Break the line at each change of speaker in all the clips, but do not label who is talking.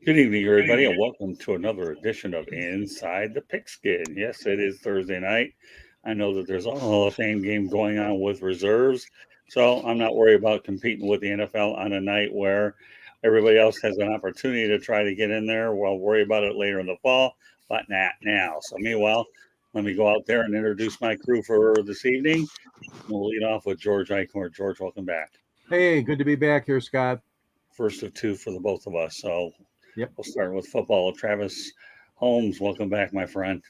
Good evening, everybody, and welcome to another edition of Inside the Pigskin. Yes, it is Thursday night. I know that there's a Hall of Fame game going on with reserves, so I'm not worried about competing with the NFL on a night where everybody else has an opportunity to try to get in there. We'll worry about it later in the fall, but not now. So meanwhile, let me go out there and introduce my crew for this evening. We'll lead off with George Eichhorn. George, welcome back.
Hey, good to be back here, Scott.
First of two for the both of us. So
Yep.
We'll start with football. Travis Holmes, welcome back, my friend.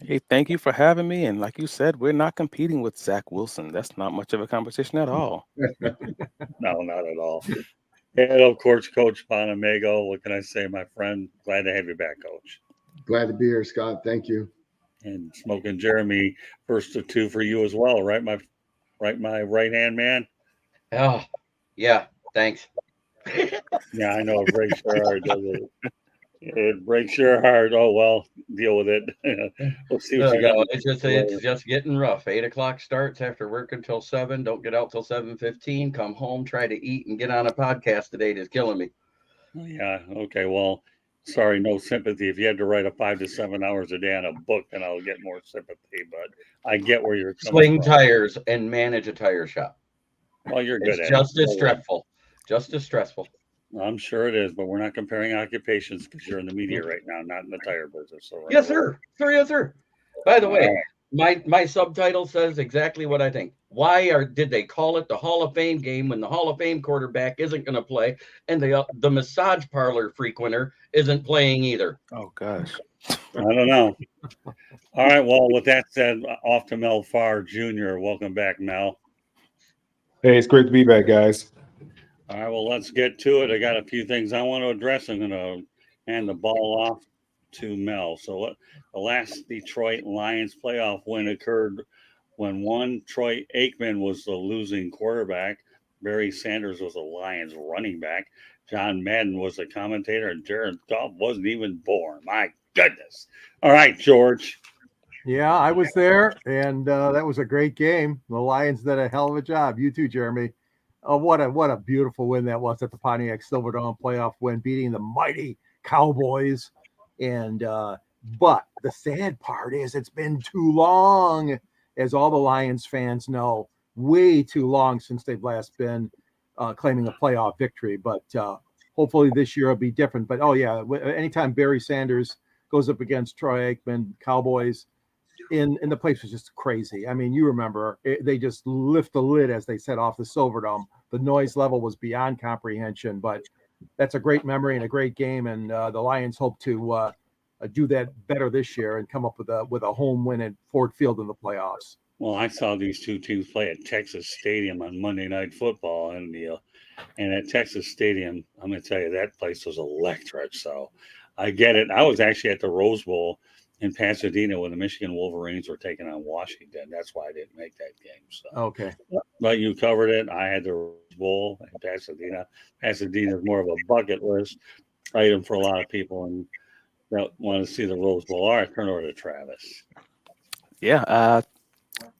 Hey, thank you for having me. And like you said, we're not competing with Zach Wilson. That's not much of a competition at all.
No, not at all. And of course, Coach Bonamego. What can I say, my friend? Glad to have you back, Coach.
Glad to be here, Scott. Thank you.
And Smoking Jeremy, first of two for you as well, right? My right-hand man.
Oh, yeah. Thanks.
Yeah, I know it breaks your heart, doesn't it? It breaks your heart. Oh well, deal with it. We'll see what you got.
It's just getting rough. 8 o'clock starts after work until 7. Don't get out till 7:15. Come home, try to eat, and get on a podcast today. It's killing me.
Yeah. Okay. Well, sorry, no sympathy. If you had to write a 5 to 7 hours a day on a book, then I'll get more sympathy. But I get where you're coming
from. Tires and manage a tire shop.
Well, you're good
it's
at
just
it.
As stressful. Just as stressful.
I'm sure it is, but we're not comparing occupations because you're in the media right now, not in the tire business. So
yes, sir. Yes, sir. By the way, my subtitle says exactly what I think. Why did they call it the Hall of Fame game when the Hall of Fame quarterback isn't going to play and the massage parlor frequenter isn't playing either?
Oh, gosh.
I don't know. All right. Well, with that said, off to Mel Farr Jr. Welcome back, Mel.
Hey, it's great to be back, guys.
All right, well, let's get to it. I got a few things I want to address. I'm going to hand the ball off to Mel. So the last Detroit Lions playoff win occurred when Troy Aikman was the losing quarterback. Barry Sanders was the Lions running back. John Madden was the commentator, and Jared Goff wasn't even born. My goodness. All right, George.
Yeah, I was there, and that was a great game. The Lions did a hell of a job. You too, Jeremy. Oh, what a beautiful win that was at the Pontiac Silverdome playoff win, beating the mighty Cowboys. And but the sad part is it's been too long, as all the Lions fans know, way too long since they've last been claiming a playoff victory. But hopefully this year will be different. But, oh, yeah, anytime Barry Sanders goes up against Troy Aikman, Cowboys, in the place was just crazy. I mean, you remember they just lift the lid, as they said, off the Silverdome. The noise level was beyond comprehension, but that's a great memory and a great game. And the Lions hope to do that better this year and come up with a home win at Ford Field in the playoffs.
Well, I saw these two teams play at Texas Stadium on Monday Night Football, and at Texas Stadium, I'm going to tell you, that place was electric. So I get it. I was actually at the Rose Bowl in Pasadena when the Michigan Wolverines were taking on Washington. That's why I didn't make that game. So
okay,
but you covered it. I had the Rose Bowl in Pasadena. Pasadena is more of a bucket list item for a lot of people, and that want to see the Rose Bowl. All right, turn over to Travis.
Yeah,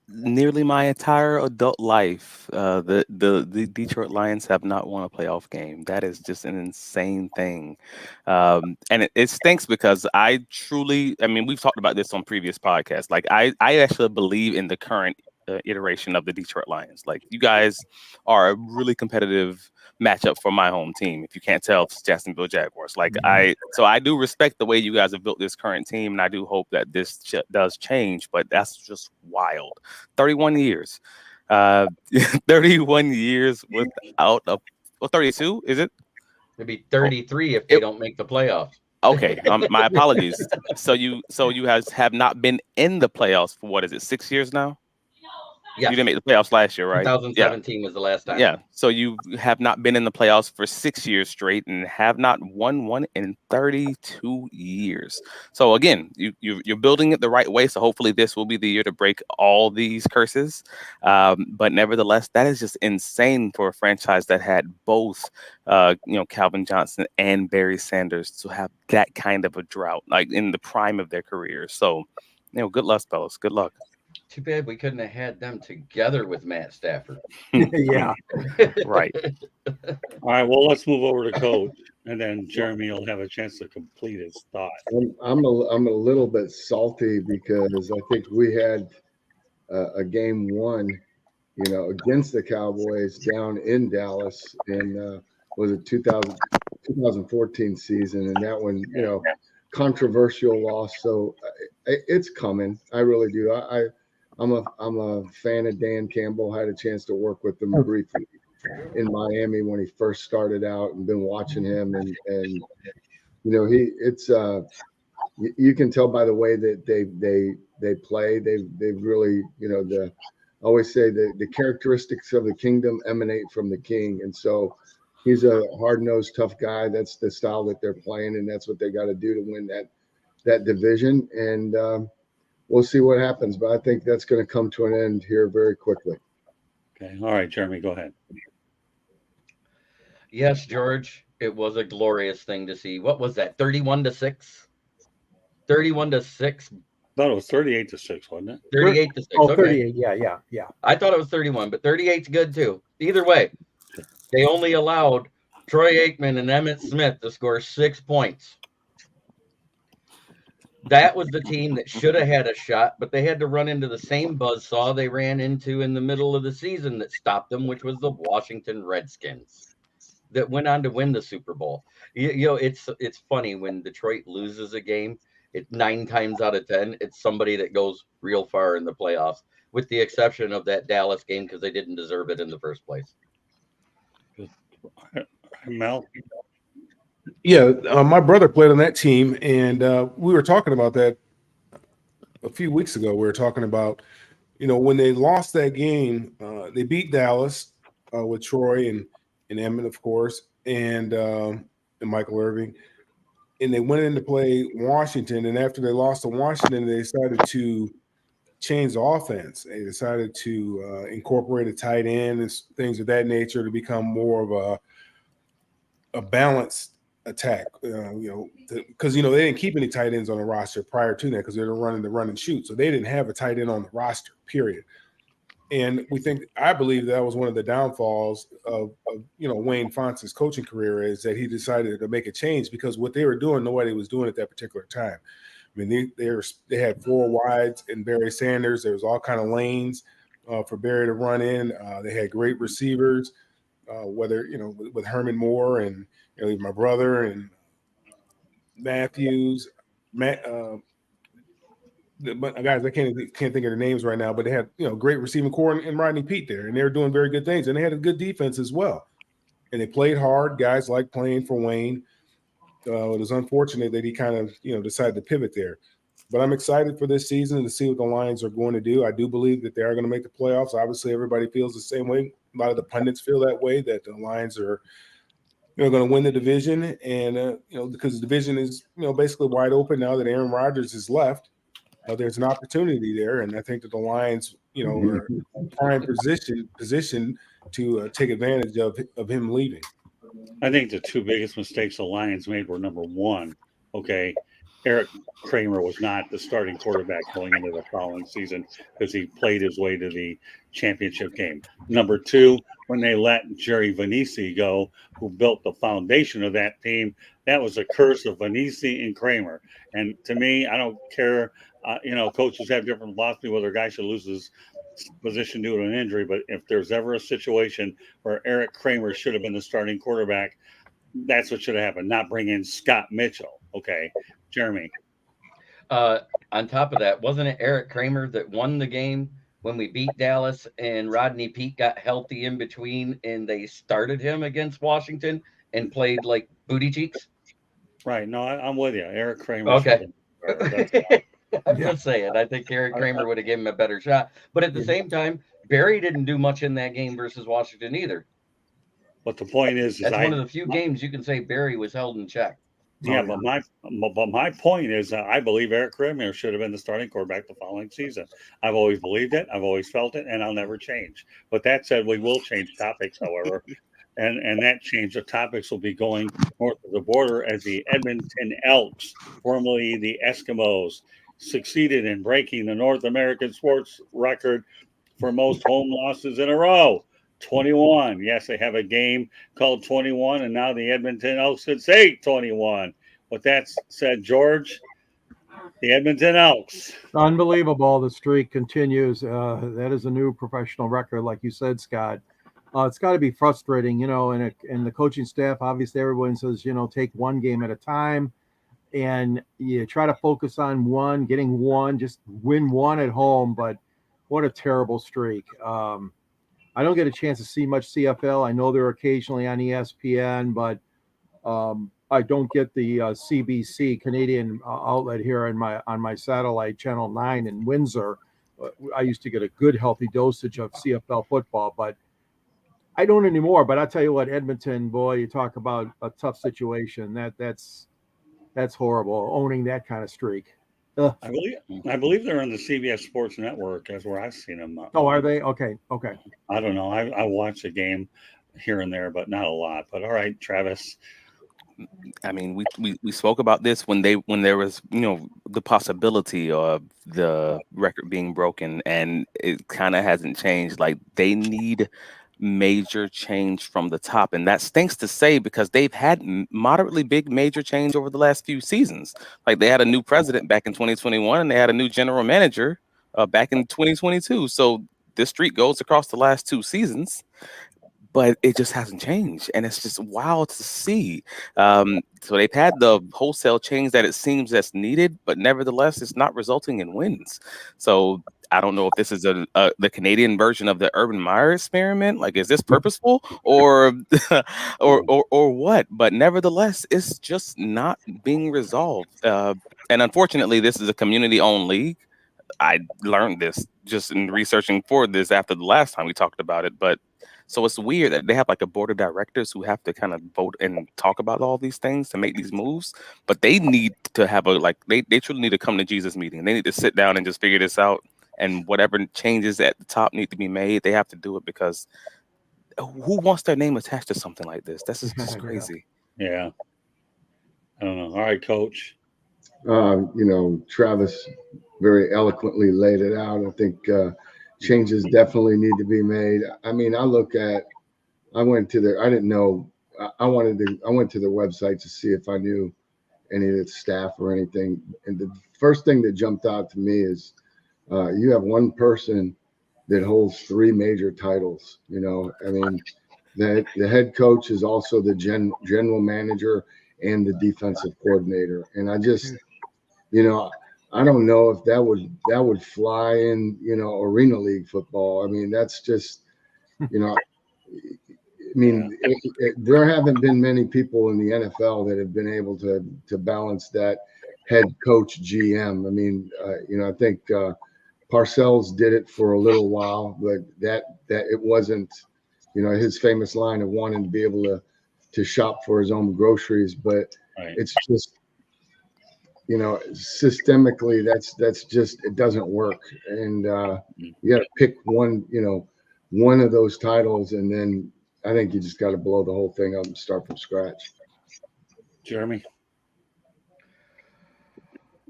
nearly my entire adult life, the Detroit Lions have not won a playoff game. That is just an insane thing. And it stinks because I mean, we've talked about this on previous podcasts. Like, I actually believe in the current iteration of the Detroit Lions. Like, you guys are a really competitive matchup for my home team. If you can't tell, it's Jacksonville Jaguars. Like, so I do respect the way you guys have built this current team, and I do hope that this does change. But that's just wild. 31 years, 31 years without a. Well, 32 is it?
It'd be 33 if they don't make the playoffs.
Okay, my apologies. So you guys have not been in the playoffs for what is it, 6 years now?
Yes.
You didn't make the playoffs last year, right?
2017 was the last time.
Yeah. So you have not been in the playoffs for 6 years straight and have not won one in 32 years. So again, you're building it the right way. So hopefully this will be the year to break all these curses. But nevertheless, that is just insane for a franchise that had both, Calvin Johnson and Barry Sanders to have that kind of a drought, like in the prime of their careers. So, good luck, fellas. Good luck.
Too bad we couldn't have had them together with Matt Stafford.
Yeah.
Right.
All right, well, let's move over to Coach, and then Jeremy will have a chance to complete his thought.
I'm a little bit salty because I think we had a game one, against the Cowboys down in Dallas in was it 2014 season, and that one, controversial loss. So it's coming. I really do. I'm a fan of Dan Campbell. I had a chance to work with him briefly in Miami when he first started out, and been watching him, and you can tell by the way that they play. They've really, I always say the characteristics of the kingdom emanate from the king, and so he's a hard-nosed, tough guy. That's the style that they're playing, and that's what they got to do to win that division. And we'll see what happens, but I think that's going to come to an end here very quickly.
Okay, all right, Jeremy, go ahead.
Yes, George, it was a glorious thing to see. What was that? 31-6? 31-6?
I thought it was 38-6, wasn't it?
38-6.
Oh,
Okay.
38. Yeah.
I thought it was 31, but 38's good too. Either way, they only allowed Troy Aikman and Emmitt Smith to score 6 points. That was the team that should have had a shot, but they had to run into the same buzzsaw they ran into in the middle of the season that stopped them, which was the Washington Redskins that went on to win the Super Bowl. It's funny when Detroit loses a game. 9 times out of 10, it's somebody that goes real far in the playoffs, with the exception of that Dallas game because they didn't deserve it in the first place.
Mel?
Yeah, my brother played on that team, and we were talking about that a few weeks ago. We were talking about, when they lost that game, they beat Dallas with Troy and Emmett, of course, and Michael Irving. And they went in to play Washington, and after they lost to Washington, they decided to change the offense. They decided to incorporate a tight end and things of that nature to become more of a balanced attack. Because they didn't keep any tight ends on the roster prior to that because they were running the run and shoot, so they didn't have a tight end on the roster. Period. And I believe that was one of the downfalls of Wayne Fontes' coaching career, is that he decided to make a change because what they were doing, nobody was doing at that particular time. I mean, they had 4 wides and Barry Sanders. There was all kind of lanes for Barry to run in. They had great receivers, whether with Herman Moore and my brother and Matthews, but guys, I can't think of their names right now, but they had great receiving core and Rodney Pete there, and they were doing very good things, and they had a good defense as well, and they played hard. Guys like playing for Wayne. It was unfortunate that he kind of decided to pivot there, but I'm excited for this season to see what the Lions are going to do. I do believe that they are going to make the playoffs. Obviously, everybody feels the same way. A lot of the pundits feel that way, that the Lions are going to win the division, and because the division is basically wide open now that Aaron Rodgers has left. There's an opportunity there, and I think that the Lions, are in prime position to take advantage of him leaving.
I think the 2 biggest mistakes the Lions made were, number one, Eric Kramer was not the starting quarterback going into the following season because he played his way to the championship game. Number 2, when they let Jerry Vanisi go, who built the foundation of that team, that was a curse of Vanisi and Kramer. And to me, I don't care. Coaches have different philosophy whether a guy should lose his position due to an injury, but if there's ever a situation where Eric Kramer should have been the starting quarterback, that's what should have happened, not bring in Scott Mitchell. Okay, Jeremy.
On top of that, wasn't it Eric Kramer that won the game when we beat Dallas and Rodney Pete got healthy in between and they started him against Washington and played like booty cheeks?
Right. No, I'm with you. Eric Kramer.
Okay.
That's
I'm just saying, I think Eric Kramer would have given him a better shot. But at the same time, Barry didn't do much in that game versus Washington either.
But the point is
That's one of the few games you can say Barry was held in check.
Yeah,
Oh,
but my point is I believe Eric Redmere should have been the starting quarterback the following season. I've always believed it, I've always felt it, and I'll never change. But that said, we will change topics, however, and that change of topics will be going north of the border as the Edmonton Elks, formerly the Eskimos, succeeded in breaking the North American sports record for most home losses in a row. 21. Yes, they have a game called 21, and now the Edmonton Elks could say 21. With that said, George, the Edmonton Elks.
unbelievable. The streak continues. That is a new professional record, like you said, Scott. It's got to be frustrating, and the coaching staff, obviously, everyone says, take one game at a time. And you try to focus on getting one, just win one at home. But what a terrible streak. I don't get a chance to see much CFL. I know they're occasionally on ESPN, but I don't get the CBC Canadian outlet here on my satellite channel 9 in Windsor. I used to get a good healthy dosage of CFL football, but I don't anymore. But I tell you what, Edmonton, boy, you talk about a tough situation. That's horrible. Owning that kind of streak. Ugh.
I believe they're on the CBS Sports Network. That's where I've seen them.
Oh, are they? Okay.
I don't know. I watch a game here and there, but not a lot. But all right, Travis.
I mean, we spoke about this when there was the possibility of the record being broken, and it kind of hasn't changed. Like, they need major change from the top, and that stinks to say because they've had moderately big major change over the last few seasons. Like, they had a new president back in 2021, and they had a new general manager back in 2022. So this streak goes across the last 2 seasons, but it just hasn't changed, and it's just wild to see. So they've had the wholesale change that it seems that's needed, but nevertheless, it's not resulting in wins. So I don't know if this is the Canadian version of the Urban Meyer experiment. Like, is this purposeful or or what? But nevertheless, it's just not being resolved. And unfortunately, this is a community-owned league. I learned this just in researching for this after the last time we talked about it, but. So it's weird that they have like a board of directors who have to kind of vote and talk about all these things to make these moves. But they need to have they truly need to come to Jesus meeting. They need to sit down and just figure this out. And whatever changes at the top need to be made, they have to do it, because who wants their name attached to something like this? This is just crazy.
Yeah. I don't know. All right, Coach.
Travis very eloquently laid it out. I think changes definitely need to be made. I mean, I went to their website to see if I knew any of the staff or anything. And the first thing that jumped out to me is you have one person that holds 3 major titles. I mean, the head coach is also the general manager and the defensive coordinator. And I just, I don't know if that would fly in, arena league football. I mean, that's just, there haven't been many people in the NFL that have been able to balance that head coach GM. I mean, I think Parcells did it for a little while, but that it wasn't, his famous line of wanting to be able to shop for his own groceries. But
Right.
It's just, systemically, that's just, it doesn't work. And you got to pick one of those titles, and then I think you just got to blow the whole thing up and start from scratch.
Jeremy.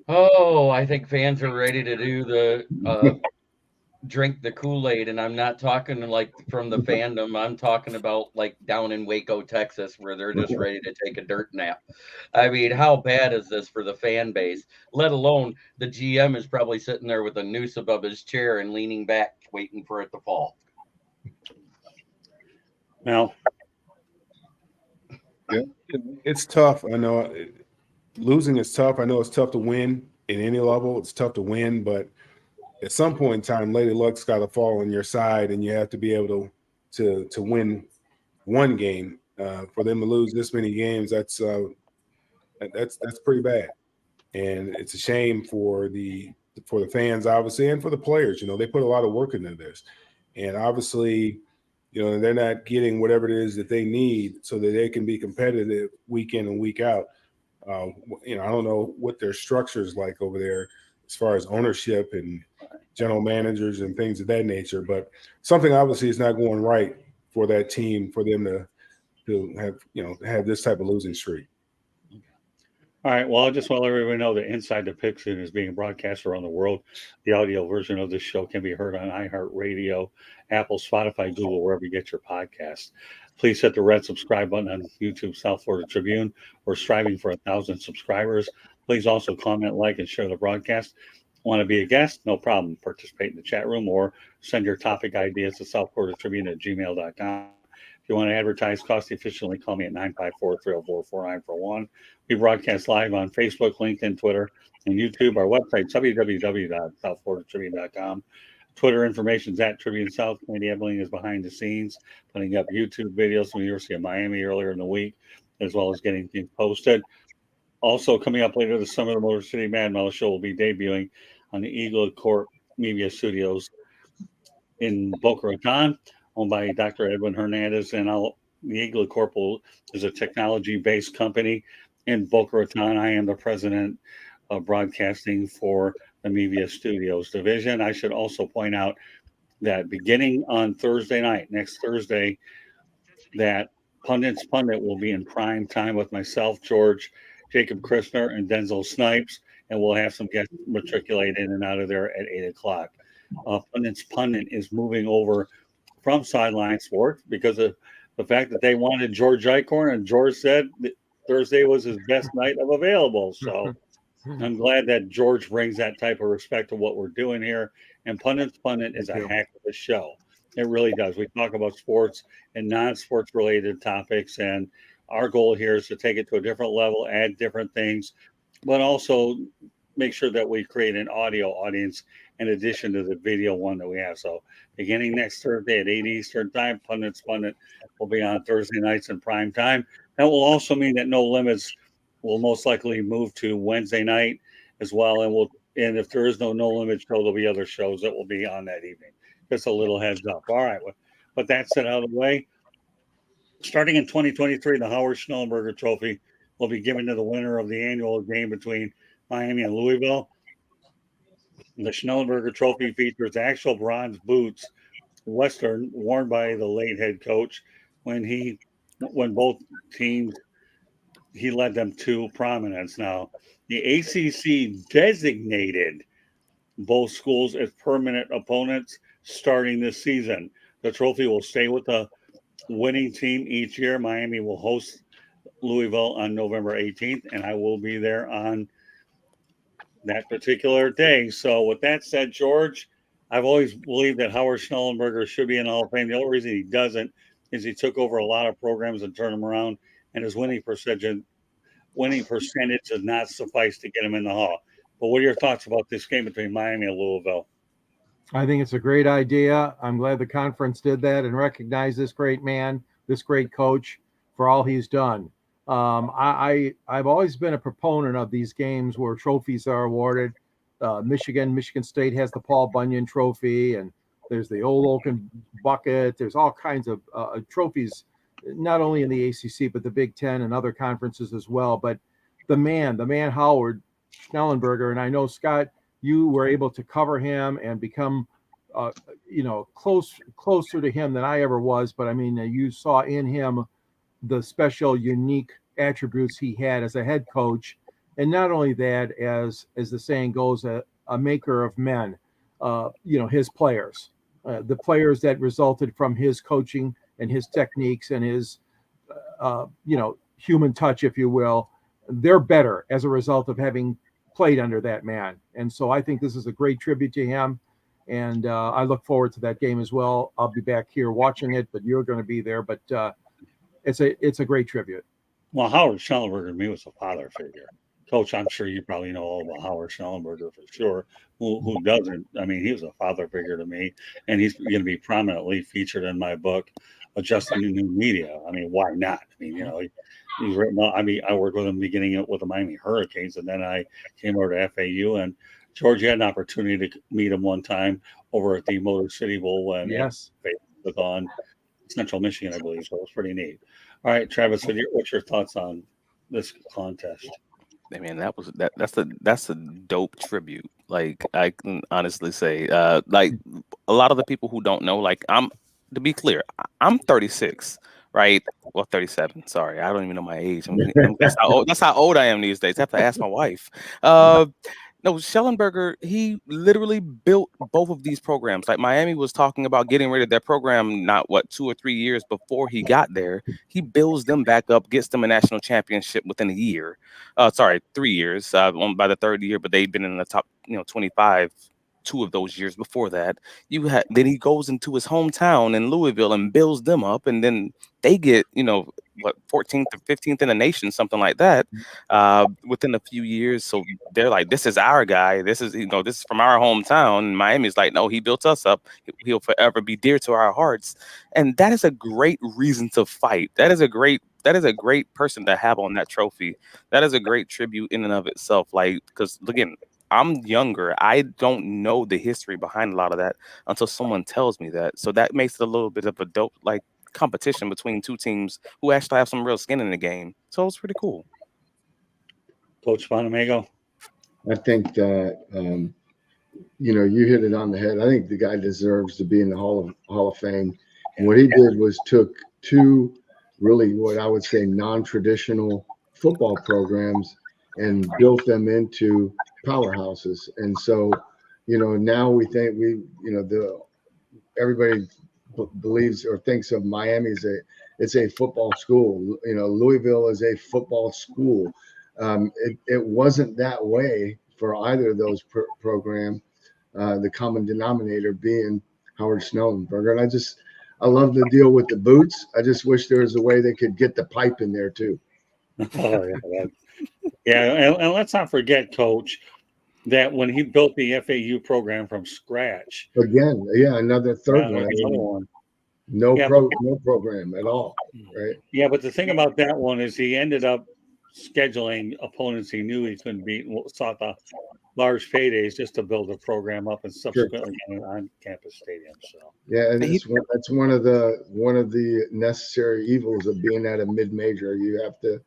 Oh, I think fans are ready to do the drink the Kool-Aid, and I'm not talking like from the fandom. I'm talking about like down in Waco, Texas, where they're just ready to take a dirt nap. I mean, how bad is this for the fan base? Let alone the GM is probably sitting there with a noose above his chair and leaning back, waiting for it to fall.
Now,
yeah, it's tough. I know losing is tough. I know it's tough to win in any level. It's tough to win, but at some point in time, Lady Luck's got to fall on your side, and you have to be able to win one game. For them to lose this many games, that's pretty bad, and it's a shame for the fans, obviously, and for the players. They put a lot of work into this, And obviously, they're not getting whatever it is that they need so that they can be competitive week in and week out. I don't know what their structure is like over there as far as ownership and general managers and things of that nature, but something obviously is not going right for that team for them to have this type of losing streak.
All right. Well, I just want to let everybody know that Inside the Pigskin is being broadcast around the world. The audio version of this show can be heard on iHeartRadio, Apple, Spotify, Google, wherever you get your podcasts. Please hit the red subscribe button on YouTube South Florida Tribune. We're striving for 1,000 subscribers. Please also comment, like, and share the broadcast. Want to be a guest? No problem. Participate in the chat room or send your topic ideas to southfloridatribune@gmail.com. If you want to advertise cost efficiently, call me at 954-304-4941. We broadcast live on Facebook, LinkedIn, Twitter, and YouTube. Our website, www.southfloridatribune.com. Twitter information is at Tribune South. Candy Ebeling is behind the scenes, putting up YouTube videos from the University of Miami earlier in the week, as well as getting things posted. Also, coming up later this summer, the Motor City Mad Mouth Show will be debuting on the Eagle Court Media Studios in Boca Raton, owned by Dr. Edwin Hernandez. And the Eagle Corp is a technology-based company in Boca Raton. I am the president of broadcasting for the Media Studios division. I should also point out that beginning on Thursday night, next Thursday, that Pundit's Pundit will be in prime time with myself, George, Jacob Christner, and Denzel Snipes, and we'll have some guests matriculate in and out of there at 8 o'clock. Pundit's Pundit is moving over from Sideline Sports because of the fact that they wanted George Eichhorn, and George said that Thursday was his best night of available. So I'm glad that George brings that type of respect to what we're doing here. And Pundit's Pundit is a heck of a show. It really does. We talk about sports and non-sports related topics, and our goal here is to take it to a different level, add different things, but also make sure that we create an audio audience in addition to the video one that we have. So beginning next Thursday at 8 Eastern time, Pundit's Pundit will be on Thursday nights in prime time. That will also mean that No Limits will most likely move to Wednesday night as well. And if there is no Limit show, there'll be other shows that will be on that evening. Just a little heads up. All right. But that set out of the way. Starting in 2023, the Howard Schnellenberger Trophy will be given to the winner of the annual game between Miami and Louisville. The Schnellenberger Trophy features actual bronze boots, Western, worn by the late head coach when both teams, he led them to prominence. Now, the ACC designated both schools as permanent opponents starting this season. The trophy will stay with the winning team each year. Miami will host Louisville on November 18th, and I will be there on that particular day. So with that said, George, I've always believed that Howard Schnellenberger should be in the Hall of Fame. The only reason he doesn't is he took over a lot of programs and turned them around, and his winning percentage does not suffice to get him in the Hall. But what are your thoughts about this game between Miami and Louisville?
I think it's a great idea. I'm glad the conference did that and recognized this great man, this great coach, for all he's done. I've always been a proponent of these games where trophies are awarded. Michigan State has the Paul Bunyan Trophy, and there's the Old Oaken Bucket. There's all kinds of trophies, not only in the ACC, but the Big Ten and other conferences as well. But the man Howard Schnellenberger, and I know, Scott, you were able to cover him and become, closer to him than I ever was. But I mean, you saw in him the special, unique attributes he had as a head coach, and not only that, as the saying goes, a maker of men. His players, the players that resulted from his coaching and his techniques and his, human touch, if you will, they're better as a result of having played under that man. And so I think this is a great tribute to him. And I look forward to that game as well. I'll be back here watching it, but you're going to be there. But it's a great tribute.
Well, Howard Schnellenberger to me was a father figure. Coach, I'm sure you probably know all about Howard Schnellenberger for sure. Who doesn't? I mean, he was a father figure to me, and he's going to be prominently featured in my book, Adjusting to New Media. I mean, why not? I mean, he's written. I worked with him beginning with the Miami Hurricanes, and then I came over to FAU, and George, you had an opportunity to meet him one time over at the Motor City Bowl when
Yes.
it was on Central Michigan, I believe. So it was pretty neat. All right, Travis, what's your thoughts on this contest?
I mean, that's a dope tribute. Like I can honestly say, like a lot of the people who don't know, like to be clear, I'm 36, right? Well, 37. Sorry, I don't even know my age. That's how old I am these days. I have to ask my wife. Uh, no, Schellenberger, he literally built both of these programs. Like Miami was talking about getting rid of their program, not what, 2 or 3 years before he got there. He builds them back up, gets them a national championship within a year. Sorry, 3 years. By the third year, but they've been in the top, 25. 2 of those years before that, then he goes into his hometown in Louisville and builds them up, and then they get, what, 14th or 15th in the nation, something like that, within a few years. So they're like, this is our guy. This is from our hometown. And Miami's like, no, he built us up. He'll forever be dear to our hearts. And that is a great reason to fight. That is a great person to have on that trophy. That is a great tribute in and of itself. Like, because again, I'm younger. I don't know the history behind a lot of that until someone tells me that. So that makes it a little bit of a dope, like, competition between two teams who actually have some real skin in the game. So it's pretty cool.
Coach Bonamago?
I think that you hit it on the head. I think the guy deserves to be in the Hall of Fame. And what he did was took two really what I would say non-traditional football programs and built them into powerhouses. And so, now we think everybody believes or thinks of Miami as it's a football school. Louisville is a football school. It wasn't that way for either of those programs. The common denominator being Howard Schnellenberger. And I love the deal with the boots. I just wish there was a way they could get the pipe in there too.
Oh, and let's not forget, Coach, that when he built the FAU program from scratch.
Again, another third one. No program at all, right?
Yeah, but the thing about that one is he ended up scheduling opponents he knew he couldn't beat, sought the large paydays just to build a program up and subsequently on campus stadium. So
and that's one of the necessary evils of being at a mid-major. You have to,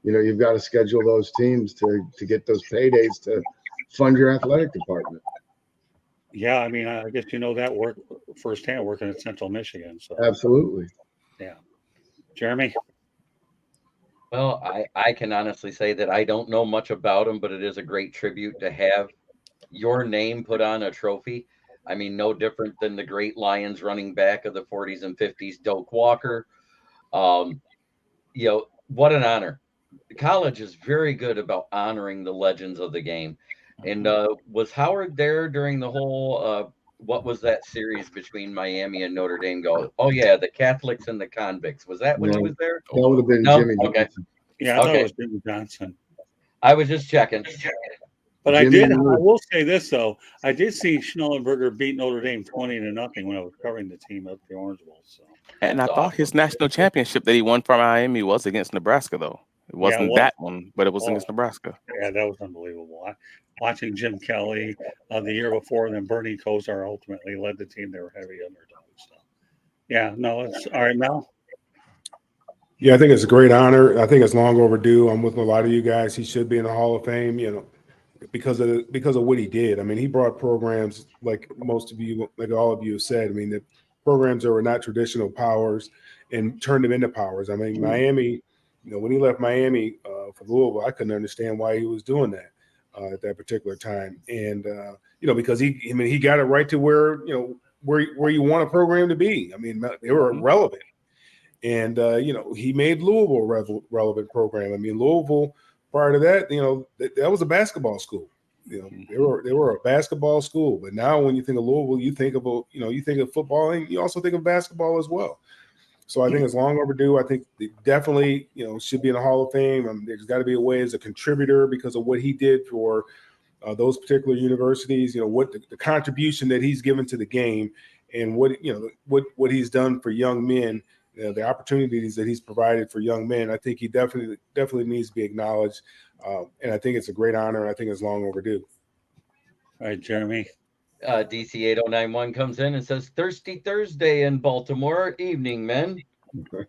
you've got to schedule those teams to get those paydays to fund your athletic department.
Yeah, I mean, I guess that work firsthand working at Central Michigan. So
absolutely,
yeah. Jeremy.
Well, I can honestly say that I don't know much about him, but it is a great tribute to have your name put on a trophy. I mean, no different than the great Lions running back of the 40s and 50s, Doak Walker. What an honor. College is very good about honoring the legends of the game. And was Howard there during the whole what was that series between Miami and Notre Dame go? Oh yeah, the Catholics and the convicts. Was that when he was there?
That would have been Jimmy Johnson.
Yeah, I thought it was Jimmy Johnson.
I was just checking.
But I will say this though. I did see Schnellenberger beat Notre Dame 20-0 when I was covering the team at the Orange Bowl. So
and I thought his national championship that he won for Miami was against Nebraska though. It wasn't that one, but it was against Nebraska.
Yeah, that was unbelievable. Watching Jim Kelly the year before, and then Bernie Kosar ultimately led the team. They were heavy underdogs. So, it's all right, Mel.
Yeah, I think it's a great honor. I think it's long overdue. I'm with a lot of you guys. He should be in the Hall of Fame, because of what he did. I mean, he brought programs like most of you, like all of you have said. I mean, the programs that were not traditional powers and turned them into powers. I mean, Miami. When he left Miami for Louisville, I couldn't understand why he was doing that at that particular time. And because he got it right to where you want a program to be. I mean, they were relevant, and he made Louisville a relevant program. I mean, Louisville prior to that, that was a basketball school. They were a basketball school. But now when you think of Louisville, you think of football, and you also think of basketball as well. So I think it's long overdue. I think they definitely, should be in the Hall of Fame. There's got to be a way as a contributor because of what he did for those particular universities. What the contribution that he's given to the game, and what he's done for young men, the opportunities that he's provided for young men. I think he definitely needs to be acknowledged, and I think it's a great honor. And I think it's long overdue.
All right, Jeremy.
DC 8091 comes in and says, Thirsty Thursday in Baltimore. Evening, men.
All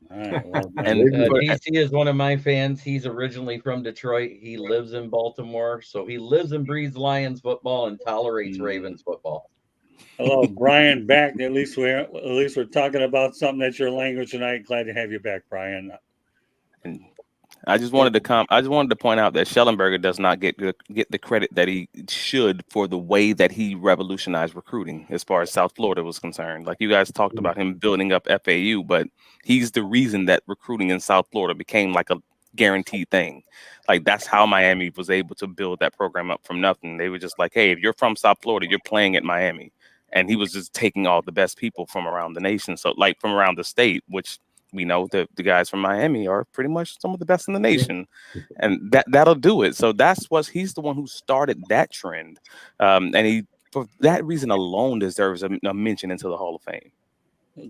right, well done.
And
DC is one of my fans. He's originally from Detroit. He lives in Baltimore. So he lives and breathes Lions football and tolerates Ravens football.
Hello, Brian. Back. At least we're talking about something that's your language tonight. Glad to have you back, Brian.
and I just wanted to point out that Schellenberger does not get the credit that he should for the way that he revolutionized recruiting as far as South Florida was concerned. Like you guys talked about him building up FAU, but he's the reason that recruiting in South Florida became like a guaranteed thing. Like that's how Miami was able to build that program up from nothing. They were just like, hey, if you're from South Florida, you're playing at Miami. And he was just taking all the best people from around the nation. So like from around the state, which we know that the guys from Miami are pretty much some of the best in the nation, and that'll do it. So he's the one who started that trend, and he for that reason alone deserves a mention into the Hall of Fame.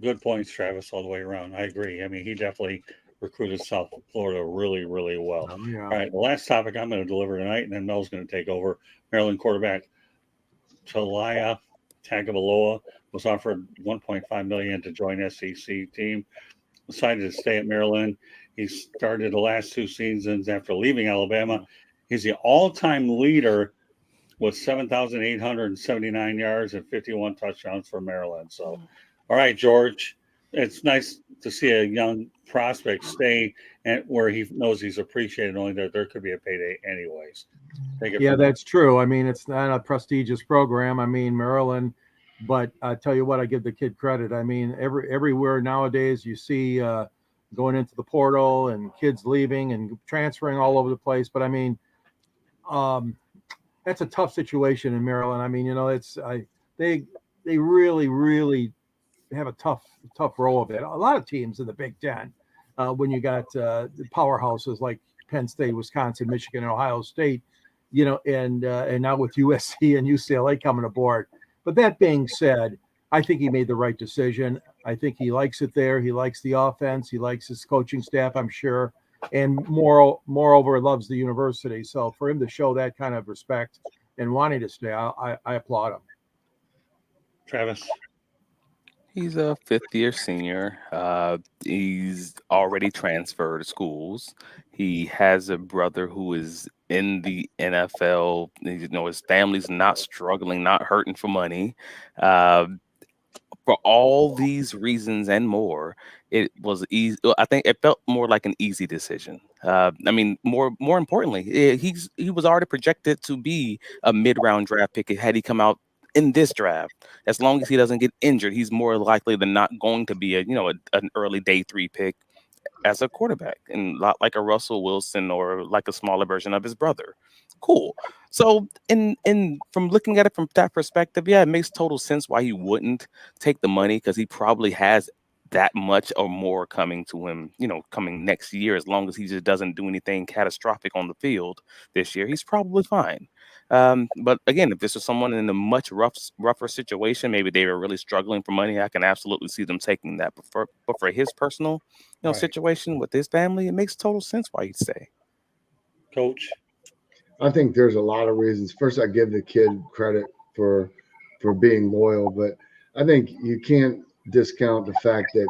Good points, Travis, all the way around. I agree. I mean, he definitely recruited South Florida really, really well.
Yeah.
All right, the last topic I'm going to deliver tonight, and then Mel's going to take over. Maryland quarterback Talia Tagovailoa was offered $1.5 million to join SEC team. Decided to stay at Maryland. He started the last two seasons after leaving Alabama. He's the all-time leader with 7,879 yards and 51 touchdowns for Maryland. So, all right, George, it's nice to see a young prospect stay and where he knows he's appreciated, only that there could be a payday anyways.
Yeah, that's true. I mean, it's not a prestigious program. I mean, Maryland, but I tell you what, I give the kid credit. I mean, everywhere nowadays you see going into the portal and kids leaving and transferring all over the place. But I mean, that's a tough situation in Maryland. I mean, they really have a tough row of it. A lot of teams in the Big Ten, when you got the powerhouses like Penn State, Wisconsin, Michigan, and Ohio State, and now with USC and UCLA coming aboard. But that being said, I think he made the right decision. I think he likes it there. He likes the offense. He likes his coaching staff, I'm sure. And moreover, loves the university. So for him to show that kind of respect and wanting to stay, I applaud him.
Travis.
He's a fifth-year senior. He's already transferred schools. He has a brother who is in the NFL. His family's not struggling, not hurting for money. For all these reasons and more, it was easy. I think it felt more like an easy decision. I mean, more importantly, he was already projected to be a mid-round draft pick had he come out in this draft. As long as he doesn't get injured, he's more likely than not going to be an early day 3 pick as a quarterback, and not like a Russell Wilson or like a smaller version of his brother. Cool. So in from looking at it from that perspective, yeah, it makes total sense why he wouldn't take the money, because he probably has that much or more coming to him, coming next year. As long as he just doesn't do anything catastrophic on the field this year, he's probably fine. But again, if this was someone in a much rougher situation, maybe they were really struggling for money, I can absolutely see them taking that. But for his personal,
Right.
situation with his family, it makes total sense why he'd stay.
Coach.
I think there's a lot of reasons. First, I give the kid credit for being loyal, but I think you can't discount the fact that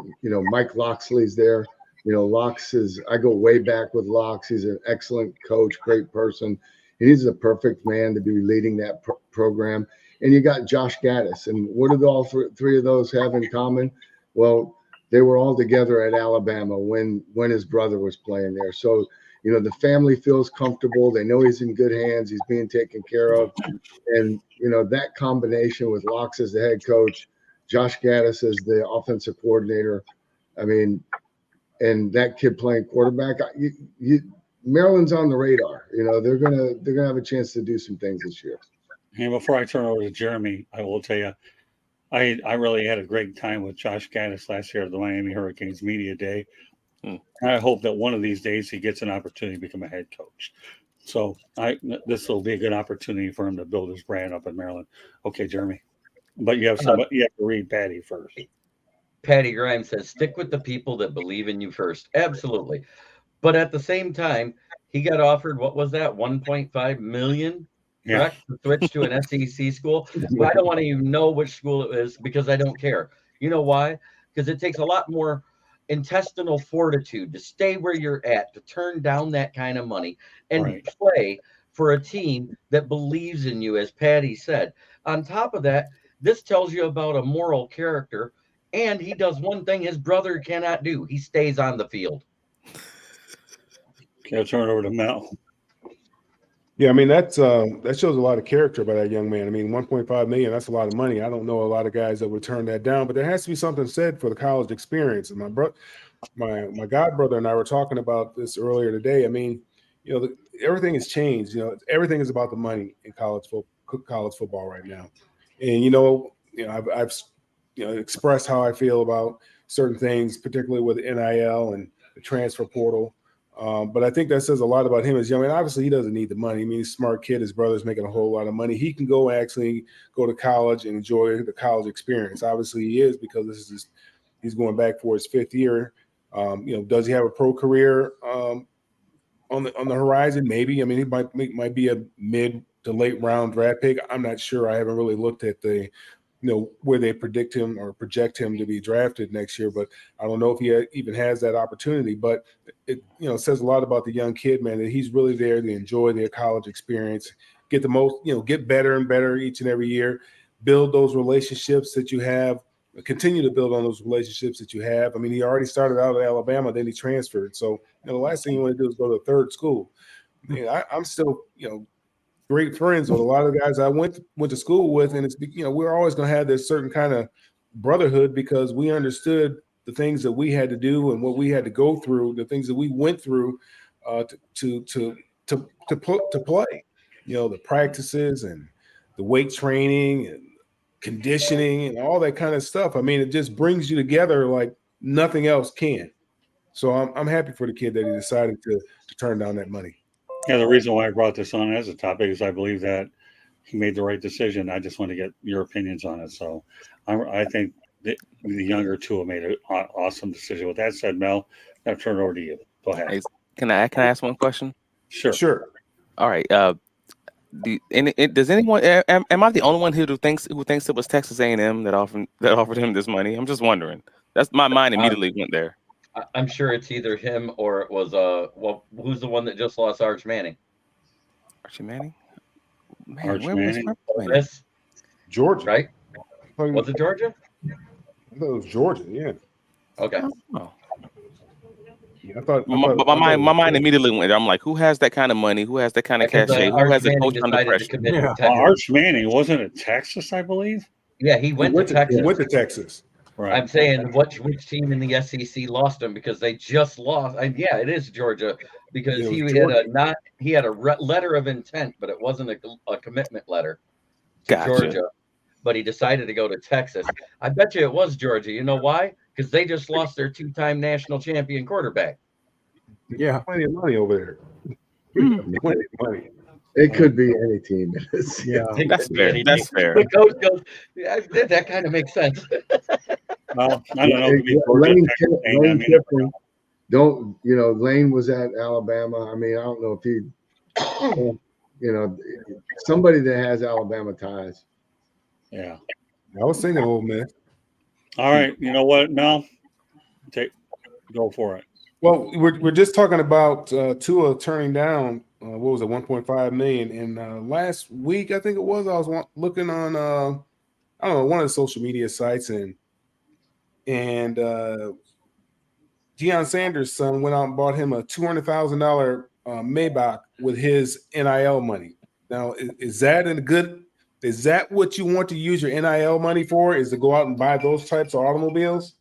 Mike Loxley's there. I go way back with Lox. He's an excellent coach, great person. He's a perfect man to be leading that program. And you got Josh Gaddis. And what did all three of those have in common? Well, they were all together at Alabama when his brother was playing there. So, the family feels comfortable. They know he's in good hands. He's being taken care of. And, that combination with Lox as the head coach, Josh Gaddis as the offensive coordinator, I mean, and that kid playing quarterback, Maryland's on the radar. They're gonna have a chance to do some things this year.
And before I turn over to Jeremy, I will tell you, I really had a great time with Josh Gaddis last year at the Miami Hurricanes Media Day. I hope that one of these days he gets an opportunity to become a head coach. So this will be a good opportunity for him to build his brand up in Maryland. Okay, Jeremy, but you have to read Patty first.
Patty Grimes says, stick with the people that believe in you first. Absolutely. But at the same time, he got offered, what was that, $1.5 million
Yeah.
correct? To switch to an SEC school. But I don't want to even know which school it is because I don't care. You know why? Because it takes a lot more intestinal fortitude to stay where you're at, to turn down that kind of money and
Right.
play for a team that believes in you, as Patty said. On top of that, this tells you about a moral character. And he does one thing his brother cannot do. He stays on the field.
Okay, I'll turn it over to Mel.
Yeah, I mean that shows a lot of character by that young man. I mean, 1.5 million, that's a lot of money. I don't know a lot of guys that would turn that down, but there has to be something said for the college experience. And my god brother and I were talking about this earlier today. I mean, everything has changed. Everything is about the money in college football right now. And I've expressed how I feel about certain things, particularly with NIL and the transfer portal. But I think that says a lot about him as young. I mean, obviously, he doesn't need the money. I mean, he's a smart kid. His brother's making a whole lot of money. He can actually go to college and enjoy the college experience. Obviously, he is, because he's going back for his 5th year. Does he have a pro career on the horizon? Maybe. I mean, he might be a mid to late round draft pick. I'm not sure. I haven't really looked at where they predict him or project him to be drafted next year, but I don't know if he even has that opportunity. But it says a lot about the young kid, man, that he's really there to enjoy their college experience, get the most, get better and better each and every year, build those relationships that you have, continue to build on those relationships that you have. I mean, he already started out at Alabama, then he transferred. So the last thing you want to do is go to a third school. I'm still, great friends with a lot of the guys I went to school with, and it's we're always going to have this certain kind of brotherhood because we understood the things that we had to do and what we had to go through, the things that we went through to play. The practices and the weight training and conditioning and all that kind of stuff. I mean, it just brings you together like nothing else can. So I'm happy for the kid that he decided to turn down that money.
Yeah, the reason why I brought this on as a topic is I believe that he made the right decision. I just want to get your opinions on it. So I think the younger two have made an awesome decision. With that said, Mel, I'll turn it over to you. Go ahead.
Hey, can I ask one question?
Sure.
All right. Does anyone? Am I the only one who thinks it was Texas A&M that offered him this money? I'm just wondering. That's my mind immediately went there.
I'm sure it's either him or it was who's the one that just lost Arch Manning?
Archie Manning? Man,
Arch
where
Manning?
was
This
Georgia,
right? Was it Georgia?
I thought it was Georgia. Yeah.
Okay.
Oh.
Yeah, I thought
my mind immediately went there. I'm like, who has that kind of money? Who has that kind of cachet? Who
Arch
has a
Manning
coach under
decided to
pressure?
commit
Yeah.
to Texas.
Arch Manning wasn't it Texas, I believe.
Yeah, he went to Texas.
He went to Texas.
Right.
I'm saying which team in the SEC lost him because they just lost. Yeah, it is Georgia because
It was
he
Georgia.
had a letter of intent, but it wasn't a commitment letter to
Gotcha.
Georgia. But he decided to go to Texas. I bet you it was Georgia. You know why? Because they just lost their 2-time national champion quarterback.
Yeah.
Plenty of money over there. Plenty of money.
It could be any team.
Yeah.
That's fair. That's fair.
The coach goes, that kind of makes sense.
Well, I don't know.
Lane Kiffin, Lane was at Alabama. I mean, I don't know if he, somebody that has Alabama ties.
Yeah.
I was thinking Ole Miss.
All right. You know what, Mel? Go for it.
Well, we're just talking about Tua turning down what was it, 1.5 million. And last week, I think it was, I was looking on I don't know, one of the social media sites, and Deion Sanders' son went out and bought him a $200,000 Maybach with his NIL money. Now, is that what you want to use your NIL money for? Is to go out and buy those types of automobiles?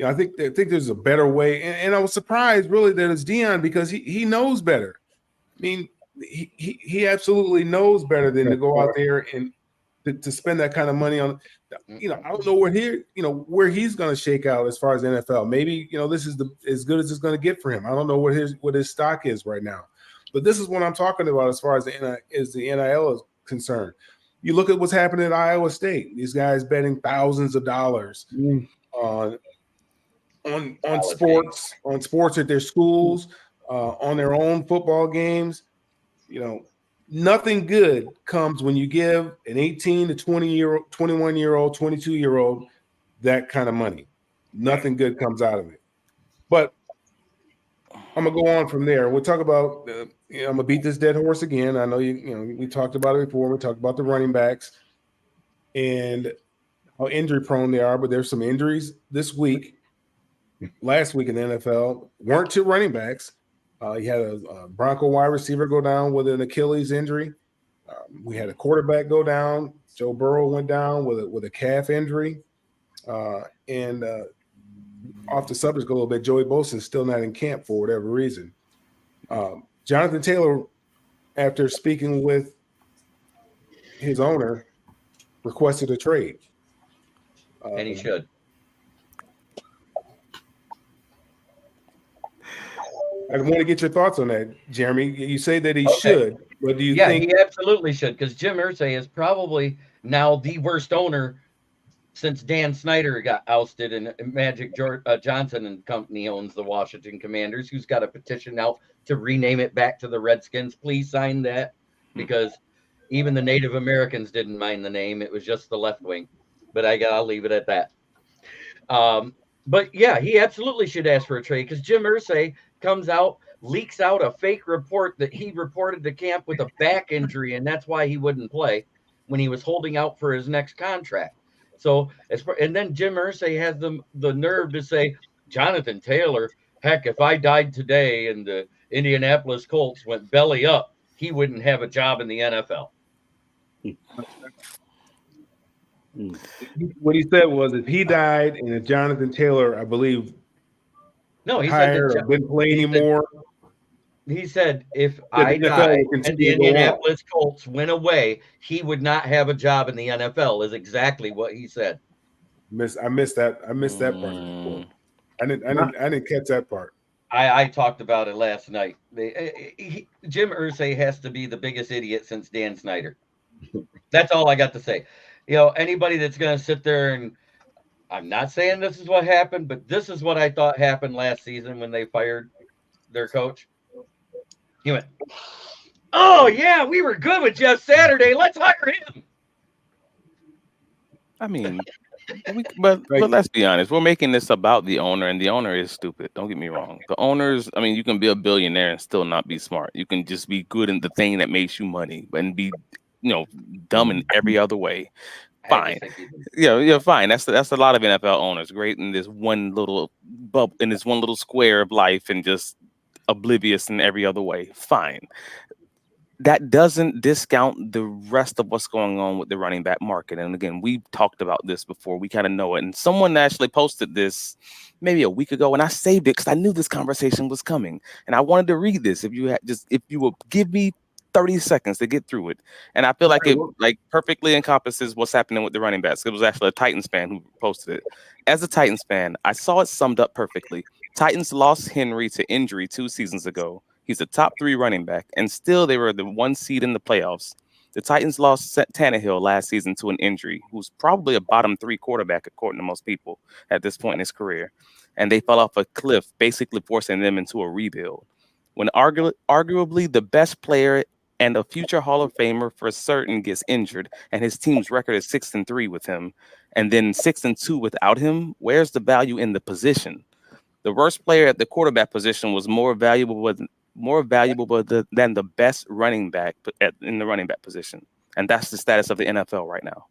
I think there's a better way, and I was surprised really that it's Deion because he knows better. I mean, he absolutely knows better than to go out there and to spend that kind of money on. I don't know where he's going to shake out as far as NFL. Maybe this is as good as it's going to get for him. I don't know what his stock is right now, but this is what I'm talking about as far as the NIL is concerned. You look at what's happening at Iowa State. These guys betting thousands of dollars on sports at their schools, on their own football games. nothing good comes when you give an 18 to 20-year-old, 21-year-old, 22-year-old that kind of money. Nothing good comes out of it. But I'm gonna go on from there. We'll talk about. I'm gonna beat this dead horse again. I know we talked about it before. We talked about the running backs and how injury prone they are. But there's some injuries this week. Last week in the NFL weren't to running backs. You had a Bronco wide receiver go down with an Achilles injury. We had a quarterback go down. Joe Burrow went down with a calf injury. And off the subject a little bit, Joey Bosa is still not in camp for whatever reason. Jonathan Taylor, after speaking with his owner, requested a trade.
And he should.
I want to get your thoughts on that, Jeremy. You say that he should, but do you think?
He absolutely should, because Jim Irsay is probably now the worst owner since Dan Snyder got ousted and Magic Johnson and company owns the Washington Commanders, who's got a petition out to rename it back to the Redskins. Please sign that, because even the Native Americans didn't mind the name. It was just the left wing. But I'll leave it at that. But yeah, he absolutely should ask for a trade, because Jim Irsay comes out, leaks out a fake report that he reported to camp with a back injury, and that's why he wouldn't play when he was holding out for his next contract. So, and then Jim Irsay has the nerve to say, Jonathan Taylor, heck, if I died today and the Indianapolis Colts went belly up, he wouldn't have a job in the NFL.
What he said was, if he died and if Jonathan Taylor, I believe,
he said
didn't play anymore.
He said, if I died and the Indianapolis Colts went away, he would not have a job in the NFL, is exactly what he said.
I missed that. I missed that part of the report. I didn't catch that part.
I talked about it last night. Jim Irsay has to be the biggest idiot since Dan Snyder. That's all I got to say. Anybody that's going to sit there and, I'm not saying this is what happened, but this is what I thought happened last season when they fired their coach. He went, oh, yeah, we were good with Jeff Saturday. Let's hire him.
I mean, but let's be honest. We're making this about the owner, and the owner is stupid. Don't get me wrong. The owners, I mean, you can be a billionaire and still not be smart. You can just be good in the thing that makes you money and be, dumb in every other way. Fine. Fine. That's a lot of NFL owners. Great in this one little bubble, in this one little square of life, and just oblivious in every other way. Fine. That doesn't discount the rest of what's going on with the running back market. And again, we talked about this before. We kind of know it. And someone actually posted this maybe a week ago, and I saved it because I knew this conversation was coming. And I wanted to read this. If you will give me 30 seconds to get through it. And I feel like it perfectly encompasses what's happening with the running backs. It was actually a Titans fan who posted it. As a Titans fan, I saw it summed up perfectly. Titans lost Henry to injury 2 seasons ago. He's a top 3 running back, and still they were the 1 seed in the playoffs. The Titans lost Tannehill last season to an injury, who's probably a bottom 3 quarterback according to most people at this point in his career. And they fell off a cliff, basically forcing them into a rebuild. When arguably the best player and a future Hall of Famer for certain gets injured, and his team's record is 6-3 with him, and then 6-2 without him, where's the value in the position? The worst player at the quarterback position was more valuable than the best running back in the running back position. And that's the status of the NFL right now.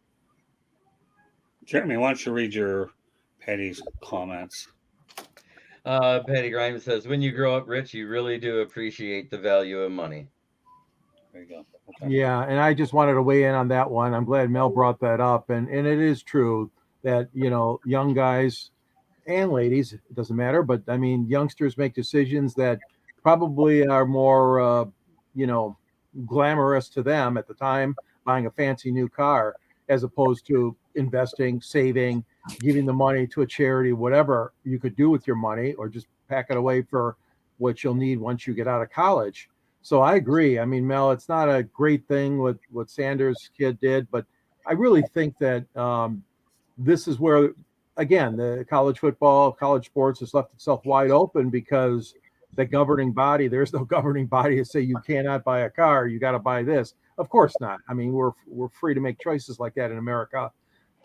Jeremy, why don't you read your Patty's comments?
Patty Grimes says, when you grow up rich, you really do appreciate the value of money.
There you go. Okay.
Yeah, and I just wanted to weigh in on that one. I'm glad Mel brought that up. And it is true that, young guys and ladies, it doesn't matter, but I mean, youngsters make decisions that probably are more, glamorous to them at the time, buying a fancy new car, as opposed to investing, saving, giving the money to a charity, whatever you could do with your money, or just pack it away for what you'll need once you get out of college. So I agree. I mean, Mel, it's not a great thing what Sanders' kid did, but I really think that this is where, again, the college football, college sports has left itself wide open, because the governing body. There's no governing body to say you cannot buy a car. You got to buy this. Of course not. I mean, we're free to make choices like that in America.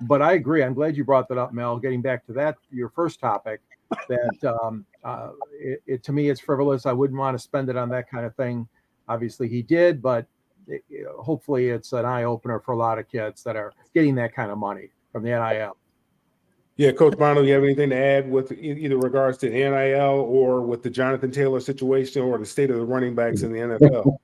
But I agree. I'm glad you brought that up, Mel. Getting back to that, your first topic, that to me it's frivolous. I wouldn't want to spend it on that kind of thing. Obviously, he did, but hopefully, it's an eye opener for a lot of kids that are getting that kind of money from the NIL.
Yeah, Coach Bono, you have anything to add with either regards to NIL or with the Jonathan Taylor situation or the state of the running backs in the NFL?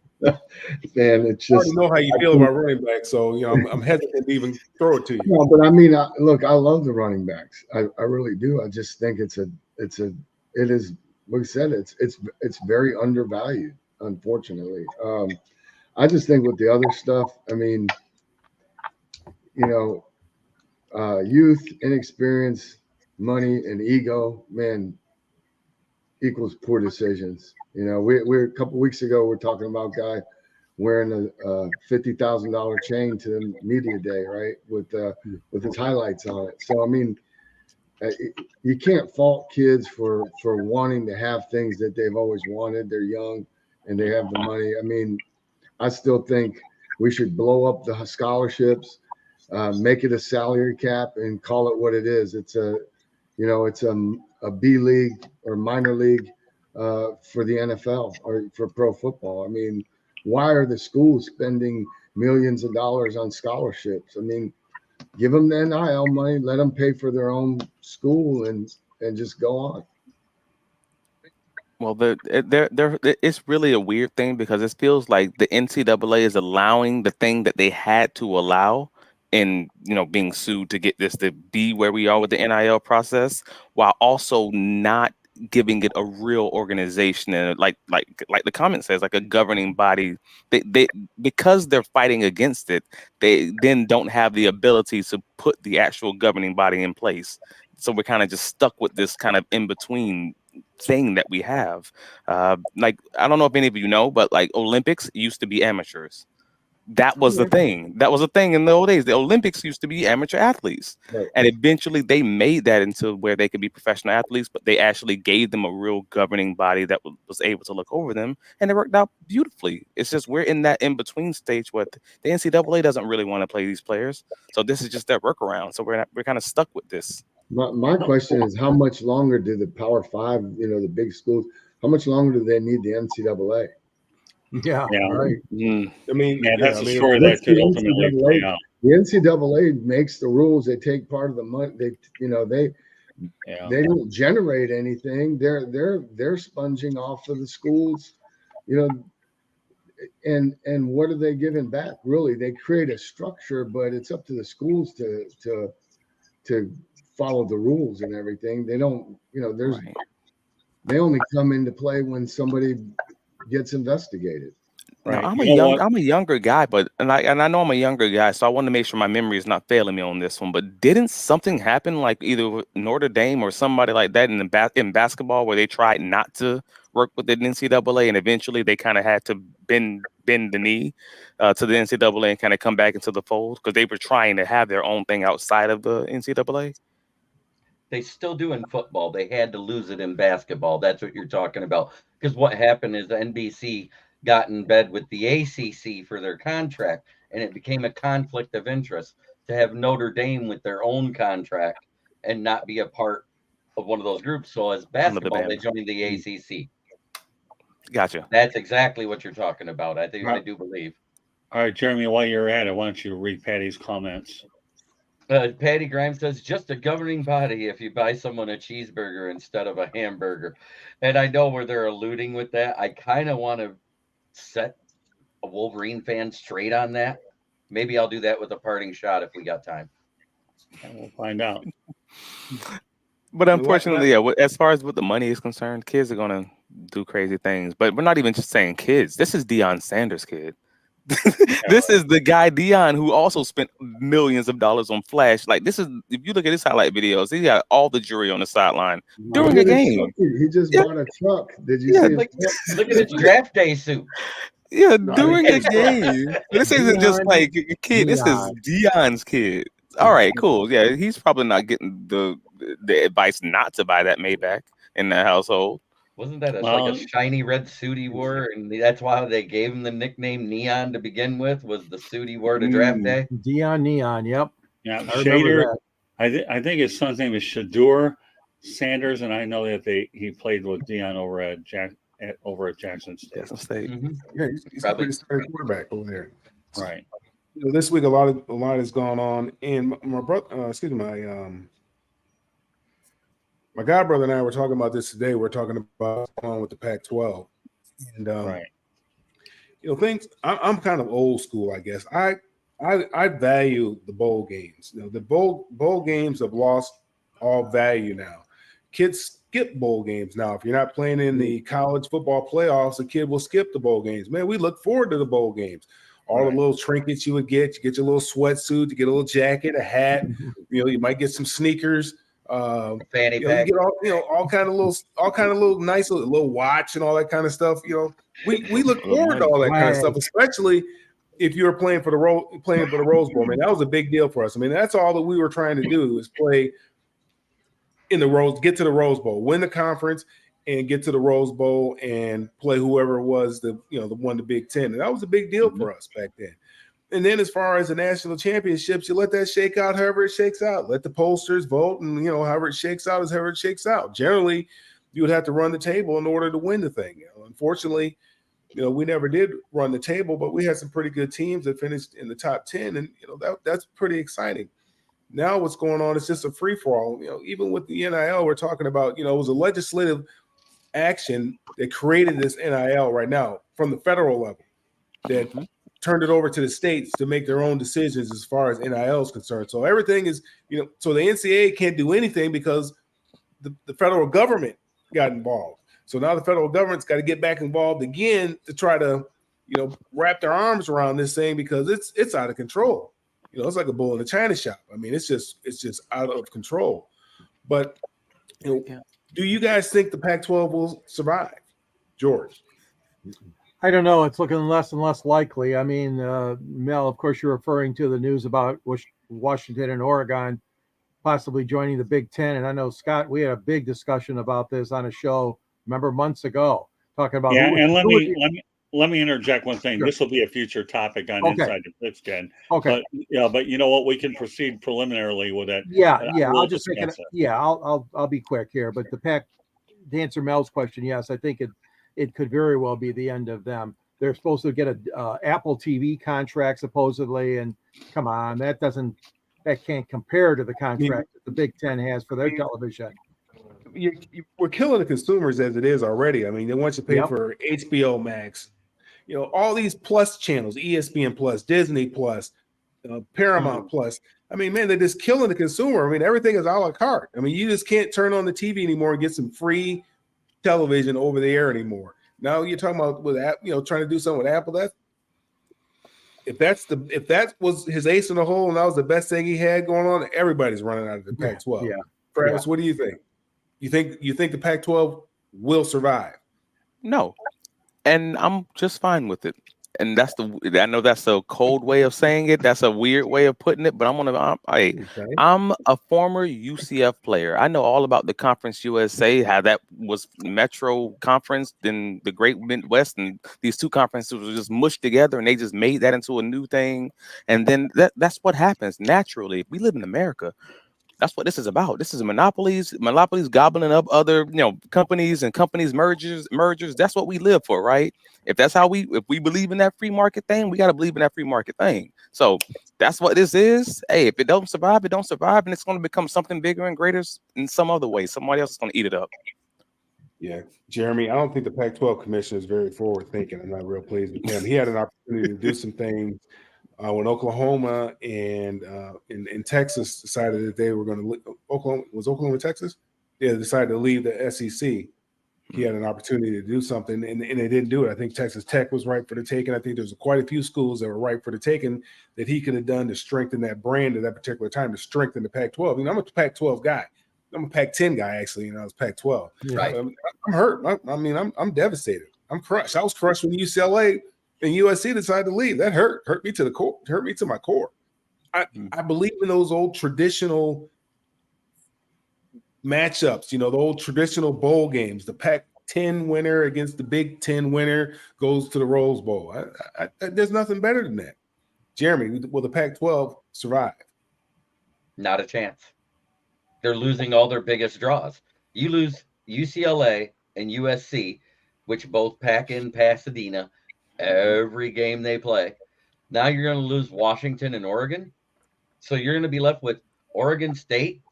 Man, it's
I
just
already know how you feel about running backs, so I'm hesitant to even throw it to you.
no, but I mean, look, I love the running backs. I really do. I just think it is. Like I said, it's very undervalued, unfortunately. I just think with the other stuff, I mean, youth, inexperience, money, and ego, man, equals poor decisions. We're a couple weeks ago, we're talking about a guy wearing a $50,000 chain to the media day, right, with his highlights on it. So I mean, you can't fault kids for wanting to have things that they've always wanted. They're young and they have the money. I mean, I still think we should blow up the scholarships, make it a salary cap, and call it what it is. It's a B league or minor league for the NFL or for pro football. I mean, why are the schools spending millions of dollars on scholarships? I mean, give them the NIL money, let them pay for their own school, and just go on.
Well, it's really a weird thing because it feels like the NCAA is allowing the thing that they had to allow in, being sued to get this to be where we are with the NIL process, while also not giving it a real organization and like the comment says, like a governing body. They because they're fighting against it, they then don't have the ability to put the actual governing body in place. So we're kind of just stuck with this kind of in between thing that we have. Like, I don't know if any of you know, but like Olympics used to be amateurs. That was the thing. That was a thing in the old days. The Olympics used to be amateur athletes.
Right.
And eventually they made that into where they could be professional athletes, but they actually gave them a real governing body that was able to look over them. And it worked out beautifully. It's just we're in that in-between stage where the NCAA doesn't really want to play these players. So this is just their workaround. So we're kind of stuck with this.
My question is, how much longer do the Power Five, the big schools, how much longer do they need the NCAA?
Yeah, right.
I mean,
that's a story that could ultimately play out.
The NCAA makes the rules. They take part of the money. They don't generate anything. They're sponging off of the schools, and what are they giving back? Really, they create a structure, but it's up to the schools to follow the rules and everything. They don't,
Right.
They only come into play when somebody gets investigated.
Now,
Right.
I'm a younger guy, but I know I'm a younger guy, so I want to make sure my memory is not failing me on this one. But didn't something happen like either with Notre Dame or somebody like that in basketball where they tried not to work with the NCAA and eventually they kind of had to bend the knee to the NCAA and kind of come back into the fold because they were trying to have their own thing outside of the NCAA?
They still do in football. They had to lose it in basketball. That's what you're talking about. Because what happened is the NBC got in bed with the ACC for their contract, and it became a conflict of interest to have Notre Dame with their own contract and not be a part of one of those groups. So as basketball, they joined the ACC.
Gotcha.
That's exactly what you're talking about. I do believe.
All right, Jeremy, while you're at it, why don't you read Patty's comments?
Patty Grimes says, just a governing body if you buy someone a cheeseburger instead of a hamburger. And I know where they're alluding with that. I kind of want to set a Wolverine fan straight on that. Maybe I'll do that with a parting shot if we got time.
And we'll find out.
But unfortunately, as far as what the money is concerned, kids are going to do crazy things. But we're not even just saying kids. This is Deion Sanders' kid. This is the guy Deion who also spent millions of dollars on Flash. Like, this is, if you look at his highlight videos, he got all the jury on the sideline during the game.
He just bought a truck. Did you see?
Look at his draft day suit.
Yeah, during the game. This isn't just like a kid. This is Deion's kid. All right, cool. Yeah, he's probably not getting the advice not to buy that Maybach in the household.
Wasn't that like
Well,
a shiny red suit he wore, and that's why they gave him the nickname Neon to begin with? Was the suit he wore to draft
mm,
day?
Dion Neon. Yep.
yeah,
I remember
Shader.
that.
I think his son's name is Shadur Sanders, and I know that he played with Dion over at Jackson State.
Jackson State.
Mm-hmm.
Yeah, he's a
Probably.
pretty starting quarterback over there.
Right.
You know, this week a lot has gone on, and my brother, excuse me, my god brother and I were talking about this today. We're talking about what's going on with the Pac-12, and
Right.
you know, things. I'm kind of old school, I guess. I value the bowl games. You know, the bowl games have lost all value now. Kids skip bowl games now. If you're not playing in the college football playoffs, a kid will skip the bowl games. Man, we look forward to the bowl games. All
Right.
the little trinkets you get your little sweatsuit, you get a little jacket, a hat. You know, you might get some sneakers.
Fanny
You know, you
pack.
get all kind of little nice little watch and all that kind of stuff. You know, we look forward to all that kind of stuff, especially if you're playing for the Rose Bowl. Man, that was a big deal for us. I mean, that's all that we were trying to do is play in the Rose, get to the Rose Bowl, win the conference, and get to the Rose Bowl and play whoever was the won the Big Ten. And that was a big deal for us back then. And then as far as the national championships, you let that shake out however it shakes out. Let the pollsters vote, and however it shakes out is however it shakes out. Generally, you would have to run the table in order to win the thing. Unfortunately, we never did run the table, but we had some pretty good teams that finished in the top 10, and that's pretty exciting. Now what's going on is just a free-for-all. Even with the NIL, we're talking about, it was a legislative action that created this NIL right now from the federal level that turned it over to the states to make their own decisions as far as NIL is concerned. So everything is, so the NCAA can't do anything because the federal government got involved. So now the federal government's got to get back involved again to try to, wrap their arms around this thing because it's out of control. It's like a bull in a china shop. I mean, it's just out of control. But do you guys think the Pac-12 will survive, George?
I don't know. It's looking less and less likely. I mean, Mel, of course, you're referring to the news about Washington and Oregon possibly joining the Big Ten. And I know, Scott, we had a big discussion about this on a show, remember, months ago, talking about
let me interject one thing. Sure. This will be a future topic on Inside the Pigskin. Okay. But you know what? We can proceed preliminarily with it.
I'll just make it. Yeah, I'll be quick here. But to answer Mel's question, yes, I think it could very well be the end of them. They're supposed to get a Apple TV contract supposedly, and come on, that can't compare to the contract that the Big Ten has for their television.
We're killing the consumers as it is already. I mean, they want you to pay for HBO Max, all these plus channels, ESPN Plus, Disney Plus, Paramount Plus. I mean, man, they're just killing the consumer. I mean, everything is a la carte. I mean, you just can't turn on the TV anymore and get some free television over the air anymore. Now you're talking about trying to do something with Apple. If that was his ace in the hole and that was the best thing he had going on, everybody's running out of the Pac-12.
Yeah.
Travis, what do you think? You think the Pac-12 will survive?
No, and I'm just fine with it. And I know that's a cold way of saying it. That's a weird way of putting it, but I'm a former UCF player. I know all about the Conference USA, how that was Metro Conference, then the Great Midwest, and these two conferences were just mushed together, and they just made that into a new thing. And then that's what happens naturally. We live in America. That's what this is about. This is monopolies gobbling up other, companies and companies mergers. That's what we live for, right? If we believe in that free market thing, we got to believe in that free market thing. So that's what this is. Hey, if it don't survive, it don't survive, and it's going to become something bigger and greater in some other way. Somebody else is going to eat it up.
Yeah, Jeremy, I don't think the Pac-12 commissioner is very forward thinking. I'm not real pleased with him. He had an opportunity to do some things. When Oklahoma and Texas decided that they were going to Oklahoma, Texas? Yeah, decided to leave the SEC. He had an opportunity to do something, and they didn't do it. I think Texas Tech was right for the taking. I think there's quite a few schools that were right for the taking that he could have done to strengthen that brand at that particular time, to strengthen the Pac-12. I'm a Pac-12 guy. I'm a Pac-10 guy, actually. I was Pac-12.
Right.
I'm hurt. I'm devastated. I'm crushed. I was crushed when UCLA and USC decided to leave. That hurt me to the core. Hurt me to my core. I believe in those old traditional matchups, the old traditional bowl games, the Ten winner against the Big Ten winner goes to the Rose Bowl. There's nothing better than that. Jeremy, will the Pac-12 survive?
Not a chance. They're losing all their biggest draws. You lose UCLA and USC, which both pack in Pasadena every game they play. Now you're going to lose Washington and Oregon. So you're going to be left with Oregon State,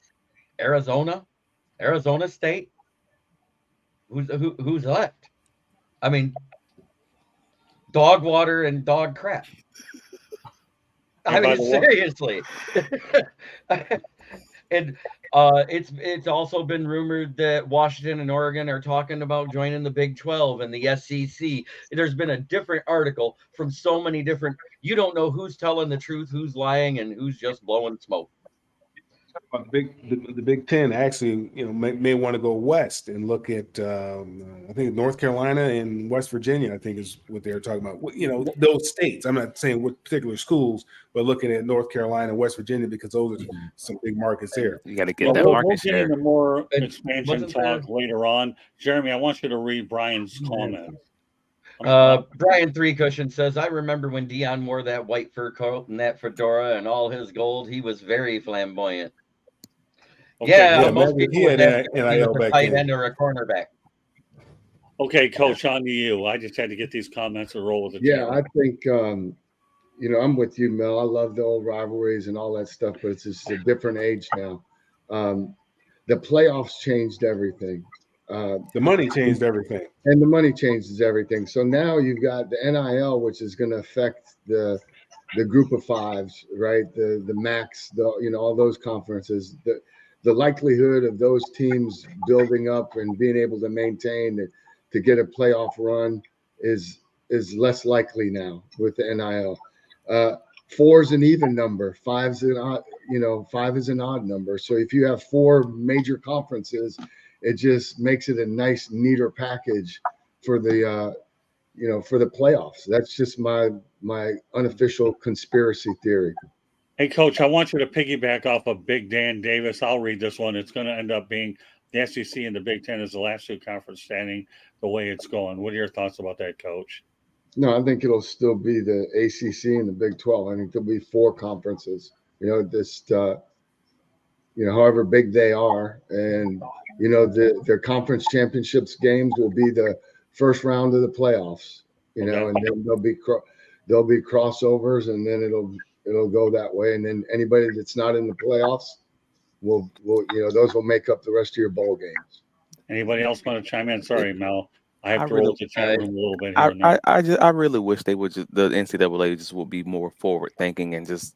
Arizona State. Who's left? I mean, dog water and dog crap. I mean, seriously. And it's also been rumored that Washington and Oregon are talking about joining the Big 12 and the SEC. There's been a different article from so many different. You don't know who's telling the truth, who's lying, and who's just blowing smoke.
The Big Ten actually, may want to go west and look at. I think North Carolina and West Virginia, I think, is what they're talking about. Those states. I'm not saying what particular schools, but looking at North Carolina and West Virginia because those are some big markets there.
You got to get that market share.
We'll get into more expansion talk later on. Jeremy, I want you to read Brian's comment.
Brian Three Cushion says, I remember when Dion wore that white fur coat and that fedora and all his gold. He was very flamboyant. Okay, most people would have a tight end or a cornerback.
Okay, Coach, on to you. I just had to get these comments and roll with it.
Yeah, I think, I'm with you, Mel. I love the old rivalries and all that stuff, but it's just a different age now. The playoffs changed everything.
The money changed everything.
And the money changes everything. So now you've got the NIL, which is going to affect the group of fives, right? The max, all those conferences. The likelihood of those teams building up and being able to maintain to get a playoff run is less likely now with the NIL. 4 is an even number. 5 is an odd number. So if you have 4 major conferences, it just makes it a nice, neater package for the playoffs. That's just my unofficial conspiracy theory.
Hey, Coach, I want you to piggyback off of Big Dan Davis. I'll read this one. It's going to end up being the SEC and the Big Ten is the last 2 conference standing the way it's going. What are your thoughts about that, Coach?
No, I think it'll still be the ACC and the Big 12. I think there'll be 4 conferences, however big they are. And, their conference championships games will be the first round of the playoffs, and then there'll be crossovers, and then it'll go that way. And then anybody that's not in the playoffs will those will make up the rest of your bowl games.
Anybody else want to chime in? Sorry, Mel. I have to roll the chat room a little bit here.
I really wish the NCAA just would be more forward thinking and just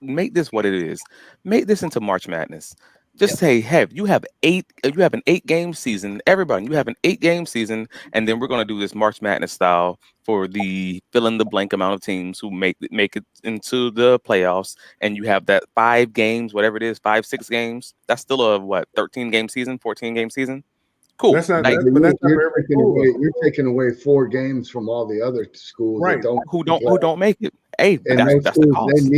make this what it is. Make this into March Madness. Just say, hey, you have an 8-game season. Everybody, you have an 8-game season, and then we're going to do this March Madness style for the fill in the blank amount of teams who make it into the playoffs. And you have that 5 games, whatever it is, 5-6 games. That's still a 13-game season, 14-game season. Cool.
You're taking away 4 games from all the other schools,
right?
Who don't make it. Hey,
and that's the cost.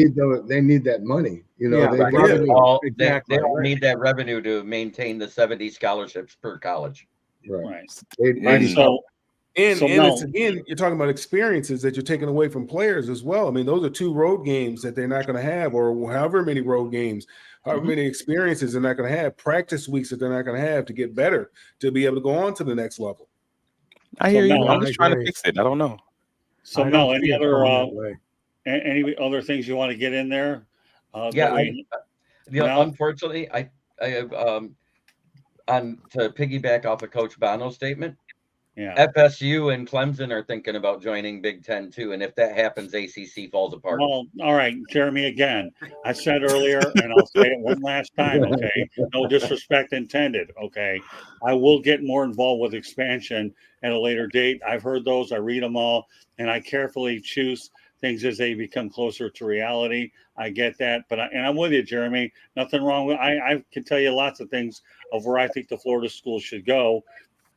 They need that money.
They don't need that revenue to maintain the 70 scholarships per college.
Right.
And you're talking about experiences that you're taking away from players as well. I mean, those are 2 road games that they're not going to have, or however many road games, however many experiences they're not going to have, practice weeks that they're not going to have to get better to be able to go on to the next level.
I hear you. I'm just trying to fix it. I don't know.
So, Mel, any other things you want to get in there?
Unfortunately, I to piggyback off of Coach Bono's statement. Yeah. FSU and Clemson are thinking about joining Big Ten too, and if that happens, ACC falls apart.
Well, all right, Jeremy. Again, I said earlier, and I'll say it one last time. Okay, no disrespect intended. Okay, I will get more involved with expansion at a later date. I've heard those. I read them all, and I carefully choose things as they become closer to reality. I get that, but I'm with you, Jeremy. Nothing wrong with. I can tell you lots of things of where I think the Florida schools should go.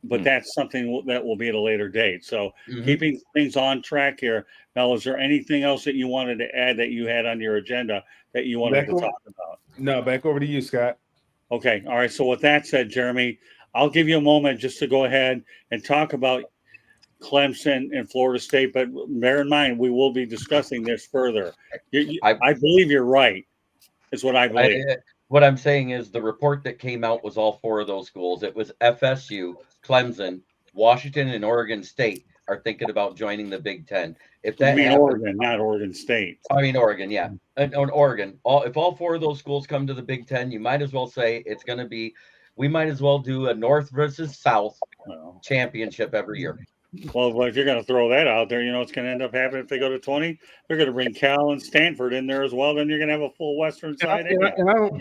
But that's something that will be at a later date. So keeping things on track here. Mel, is there anything else that you wanted to add that you had on your agenda that you wanted to talk about?
No, back over to you, Scott.
Okay. All right. So with that said, Jeremy, I'll give you a moment just to go ahead and talk about Clemson and Florida State, but bear in mind we will be discussing this further. I believe you're right. Is what I believe.
What I'm saying is the report that came out was all 4 of those schools. It was FSU, Clemson, Washington, and Oregon State are thinking about joining the Big Ten. If that
You mean
happens,
Oregon, not Oregon State.
I mean Oregon, yeah, and Oregon. If all 4 of those schools come to the Big Ten, you might as well say it's going to be. We might as well do a North versus South championship every year.
Well, if you're going to throw that out there, you know what's going to end up happening if they go to 20? They're going to bring Cal and Stanford in there as well. Then you're going to have a full Western side.
And I don't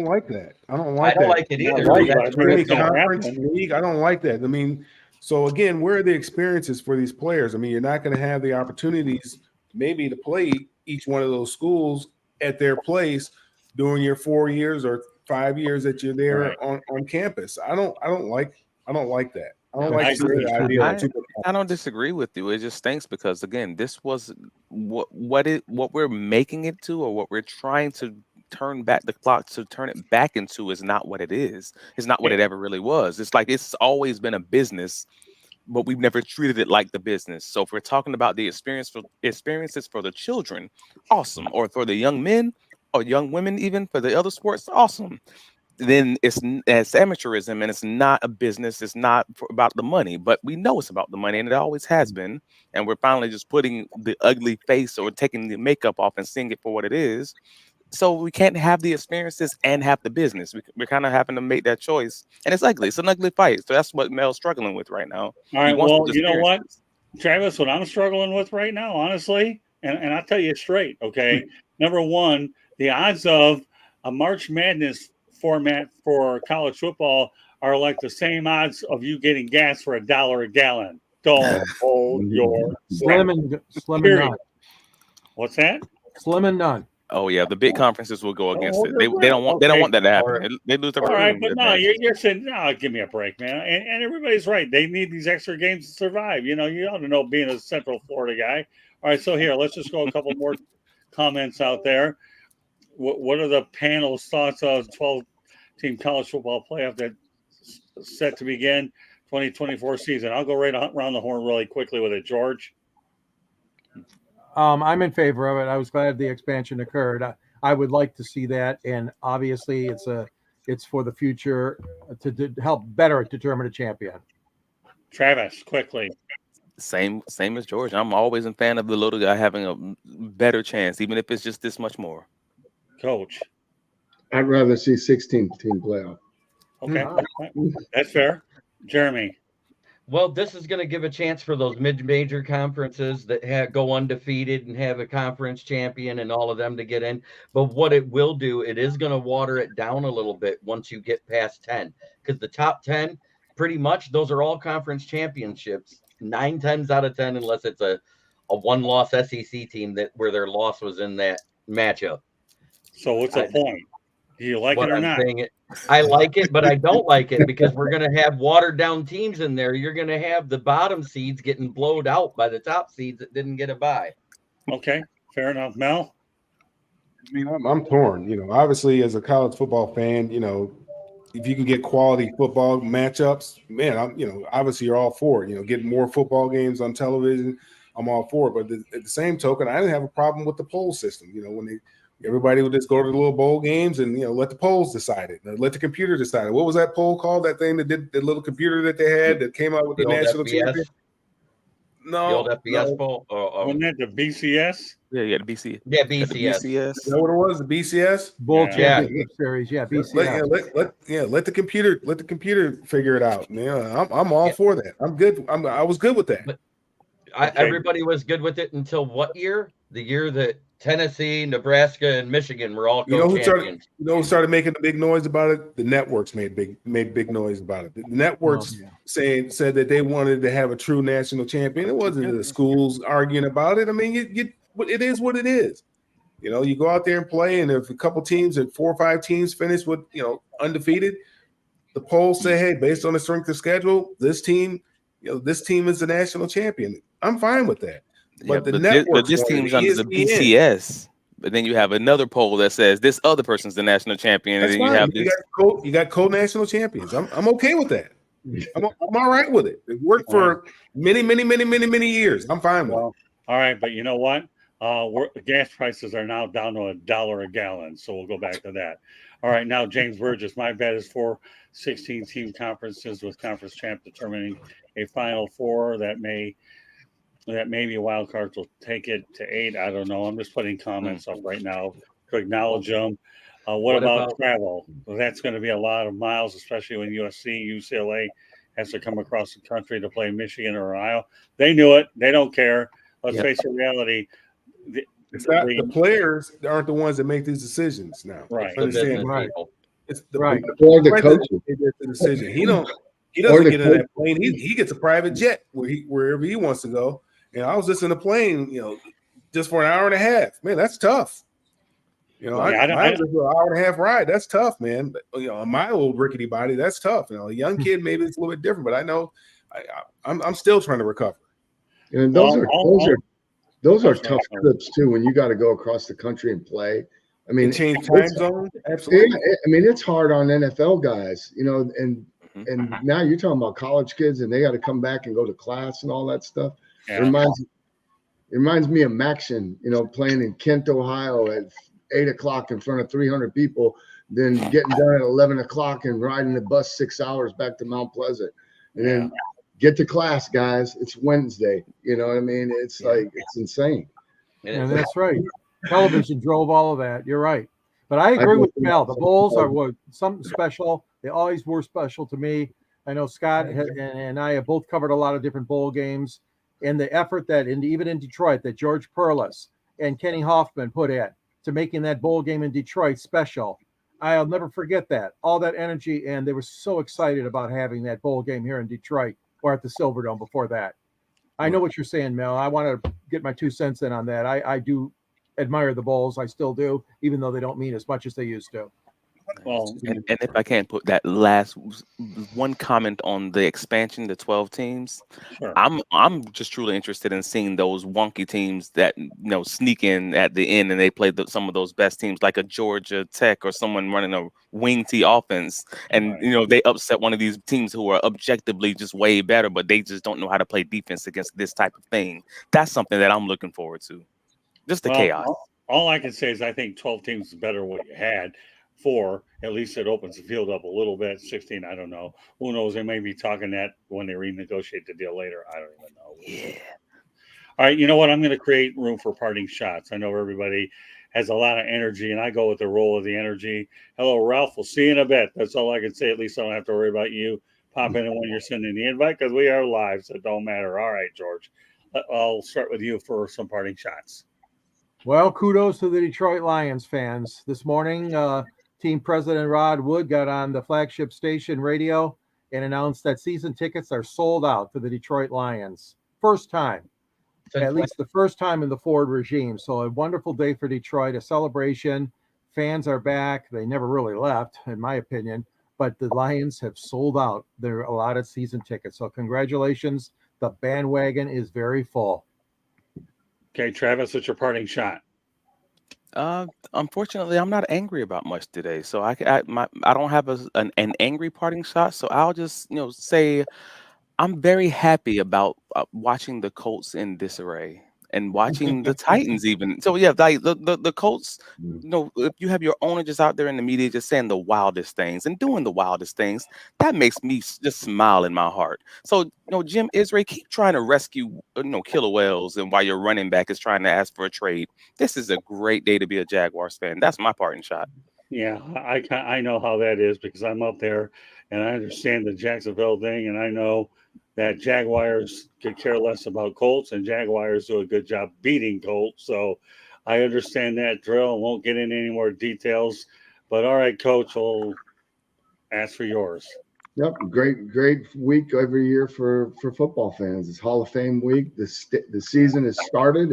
like that. I don't like
it either.
Conference league. I don't like that. I mean, so again, where are the experiences for these players? I mean, you're not going to have the opportunities maybe to play each one of those schools at their place during your 4 years or 5 years that you're there on campus. I don't like that. I
don't disagree with you. It just stinks because again, this was what we're making it to, or what we're trying to turn back the clock to turn it back into is not what it is. It's not what it ever really was. It's like it's always been a business, but we've never treated it like the business. So if we're talking about the experiences for the children, awesome, or for the young men or young women, even for the other sports, awesome. Then it's amateurism and it's not a business. It's not about the money, but we know it's about the money and it always has been. And we're finally just putting the ugly face or taking the makeup off and seeing it for what it is. So we can't have the experiences and have the business. We're kind of having to make that choice, and it's ugly. It's an ugly fight. So that's what Mel's struggling with right now.
All right. Well, you know what, Travis, what I'm struggling with right now, honestly, and I'll tell you straight, okay? Number one, the odds of a March Madness format for college football are like the same odds of you getting gas for $1 a gallon. Don't hold your
slim and none.
What's that?
Slim and none.
Oh yeah, the big conferences will go against it. They don't want that to happen. They lose their
all right, but no, you're saying no. Give me a break, man. And everybody's right. They need these extra games to survive. You know, you ought to know being a Central Florida guy. All right, so here, let's just go a couple more comments out there. What are the panel's thoughts of 12-team college football playoff that's set to begin 2024 season? I'll go right around the horn really quickly with it, George.
I'm in favor of it. I was glad the expansion occurred. I would like to see that, and obviously, it's for the future to help better determine a champion.
Travis, quickly.
Same as George. I'm always a fan of the little guy having a better chance, even if it's just this much more.
Coach,
I'd rather see 16-team playoff.
Okay, that's fair. Jeremy.
Well, this is going to give a chance for those mid-major conferences that go undefeated and have a conference champion and all of them to get in. But what it will do, it is going to water it down a little bit once you get past 10, because the top 10, pretty much, those are all conference championships, 9 times out of 10, unless it's a one-loss SEC team where their loss was in that matchup.
So what's the point? Do you like it or not?
I like it, but I don't like it because we're going to have watered down teams in there. You're going to have the bottom seeds getting blowed out by the top seeds that didn't get a bye.
Okay, fair enough. Mel?
I mean, I'm torn. You know, obviously as a college football fan, you know, if you can get quality football matchups, man, obviously you're all for it. You know, getting more football games on television, I'm all for it. But at the same token, I didn't have a problem with the poll system. You know, when everybody would just go to the little bowl games and, let the polls decide it. Let the computer decide it. What was that poll called? That thing that did the little computer that they had that came out with the national champion?
No. The old FBS poll?
Wasn't that the BCS?
Yeah, the BCS.
Yeah, BCS.
Is that what it was? The BCS?
Bowl championship series. Yeah, BCS.
Let the computer figure it out. Yeah, I'm all for that. I'm good. I was good with that.
Everybody was good with it until what year? The year that Tennessee, Nebraska, and Michigan were all champions.
Who started making a big noise about it? The networks made big noise about it. The networks said that they wanted to have a true national champion. It wasn't the schools arguing about it. I mean, it is what it is. You go out there and play, and if a couple teams and 4 or 5 teams finish with undefeated, the polls say, hey, based on the strength of schedule, this team is the national champion. I'm fine with that. But this team's
under the BCS. But then you have another poll that says this other person's the national champion, and
That's
then you
fine.
have this.
You got co-national champions. I'm okay with that. I'm all right with it. It worked for many years. I'm fine with it.
Well, all right, but you know what? Gas prices are now down to $1 a gallon, so we'll go back to that. All right, now James Burgess, my bet is for 16-team conferences with conference champ determining a final four that maybe wild cards will take it to 8. I don't know. I'm just putting comments up right now to acknowledge them. What about travel? Well, that's going to be a lot of miles, especially when USC, UCLA has to come across the country to play Michigan or Ohio. They knew it. They don't care. Let's face the reality.
It's not the players aren't the ones that make these decisions now.
Right.
Understand?
Right.
It's the
Right.
Or the coaches.
Make the decision. He doesn't get in that plane. He gets a private jet wherever he wants to go. And I was just in a plane, just for an hour and a half. Man, that's tough. I was just an hour and a half ride. That's tough, man. My old rickety body, that's tough. A young kid, maybe it's a little bit different, but I know I'm still trying to recover.
And those are tough trips too. When you got to go across the country and play. I mean,
change time zone. Absolutely.
I mean, it's hard on NFL guys, and now you're talking about college kids, and they got to come back and go to class and all that stuff.
Yeah.
It reminds me of Maction, playing in Kent, Ohio at 8 o'clock in front of 300 people, then getting done at 11 o'clock and riding the bus 6 hours back to Mount Pleasant, and then get to class, guys. It's Wednesday. You know what I mean? It's like, it's insane.
And that's right. Television drove all of that. You're right. But I agree with Mel. The Bulls are something special. They always were special to me. I know Scott and I have both covered a lot of different bowl games, and the effort that, even in Detroit, that George Perlis and Kenny Hoffman put in to making that bowl game in Detroit special. I'll never forget that. All that energy, and they were so excited about having that bowl game here in Detroit or at the Silverdome before that. I know what you're saying, Mel. I want to get my 2 cents in on that. I do admire the Bulls. I still do, even though they don't mean as much as they used to.
Well, and if I can put that last one comment on the expansion, the 12 teams,
sure.
I'm just truly interested in seeing those wonky teams that sneak in at the end and they play some of those best teams like a Georgia Tech or someone running a wing T offense, and they upset one of these teams who are objectively just way better, but they just don't know how to play defense against this type of thing. That's something that I'm looking forward to. Just the chaos.
All I can say is I think 12 teams is better than what you had. 4, at least it opens the field up a little bit. 16, I don't know. Who knows? They may be talking that when they renegotiate the deal later. I don't even know.
Yeah.
All right, you know what? I'm going to create room for parting shots. I know everybody has a lot of energy, and I go with the role of the energy. Hello, Ralph. We'll see you in a bit. That's all I can say. At least I don't have to worry about you popping in when you're sending the invite because we are live, so it don't matter. All right, George. I'll start with you for some parting shots.
Well, kudos to the Detroit Lions fans. This morning, team president Rod Wood got on the flagship station radio and announced that season tickets are sold out for the Detroit Lions. First time, at least the first time in the Ford regime. So a wonderful day for Detroit, a celebration. Fans are back. They never really left, in my opinion, but the Lions have sold out their allotted season tickets. So congratulations. The bandwagon is very full.
Okay, Travis, what's your parting shot?
Unfortunately, I'm not angry about much today, so I don't have an angry parting shot. So I'll just say I'm very happy about watching the Colts in disarray and watching the Titans even. So yeah, like the Colts. If you have your owner just out there in the media just saying the wildest things and doing the wildest things, that makes me just smile in my heart. So Jim Israel, keep trying to rescue killer whales, and while your running back is trying to ask for a trade, this is a great day to be a Jaguars fan. That's my parting shot.
Yeah, I know how that is because I'm up there and I understand the Jacksonville thing, and I know that Jaguars could care less about Colts, and Jaguars do a good job beating Colts. So I understand that drill. Won't get into any more details. But all right, Coach, we'll ask for yours.
Yep, great week every year for football fans. It's Hall of Fame week. The season has started.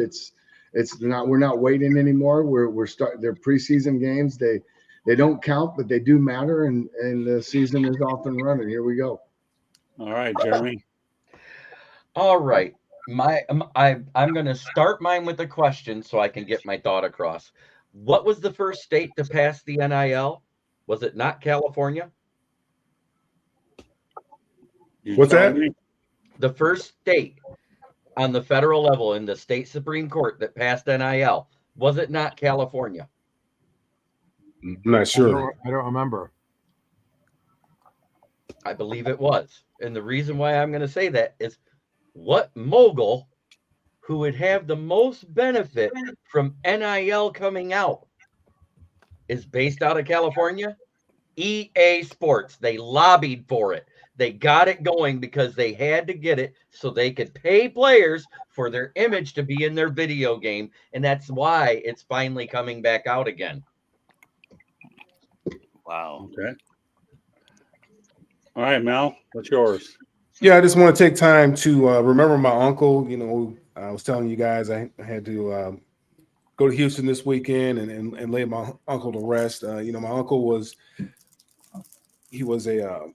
We're not waiting anymore. We're starting their preseason games. They don't count, but they do matter, and the season is off and running. Here we go.
All right, Jeremy.
All right. I'm going to start mine with a question so I can get my thought across. What was the first state to pass the NIL? Was it not California?
You
What's
tell
that?
me.
The first state on the federal level in the state Supreme Court that passed NIL, was it not California?
I'm not sure.
I don't remember.
I believe it was. And the reason why I'm going to say that is what mogul who would have the most benefit from NIL coming out is based out of California? EA Sports. They lobbied for it. They got it going because they had to get it so they could pay players for their image to be in their video game. And that's why it's finally coming back out again.
Wow.
Okay. All right, Mel, what's yours?
Yeah, I just want to take time to remember my uncle. You know, I was telling you guys I had to go to Houston this weekend and lay my uncle to rest. You know, my uncle was a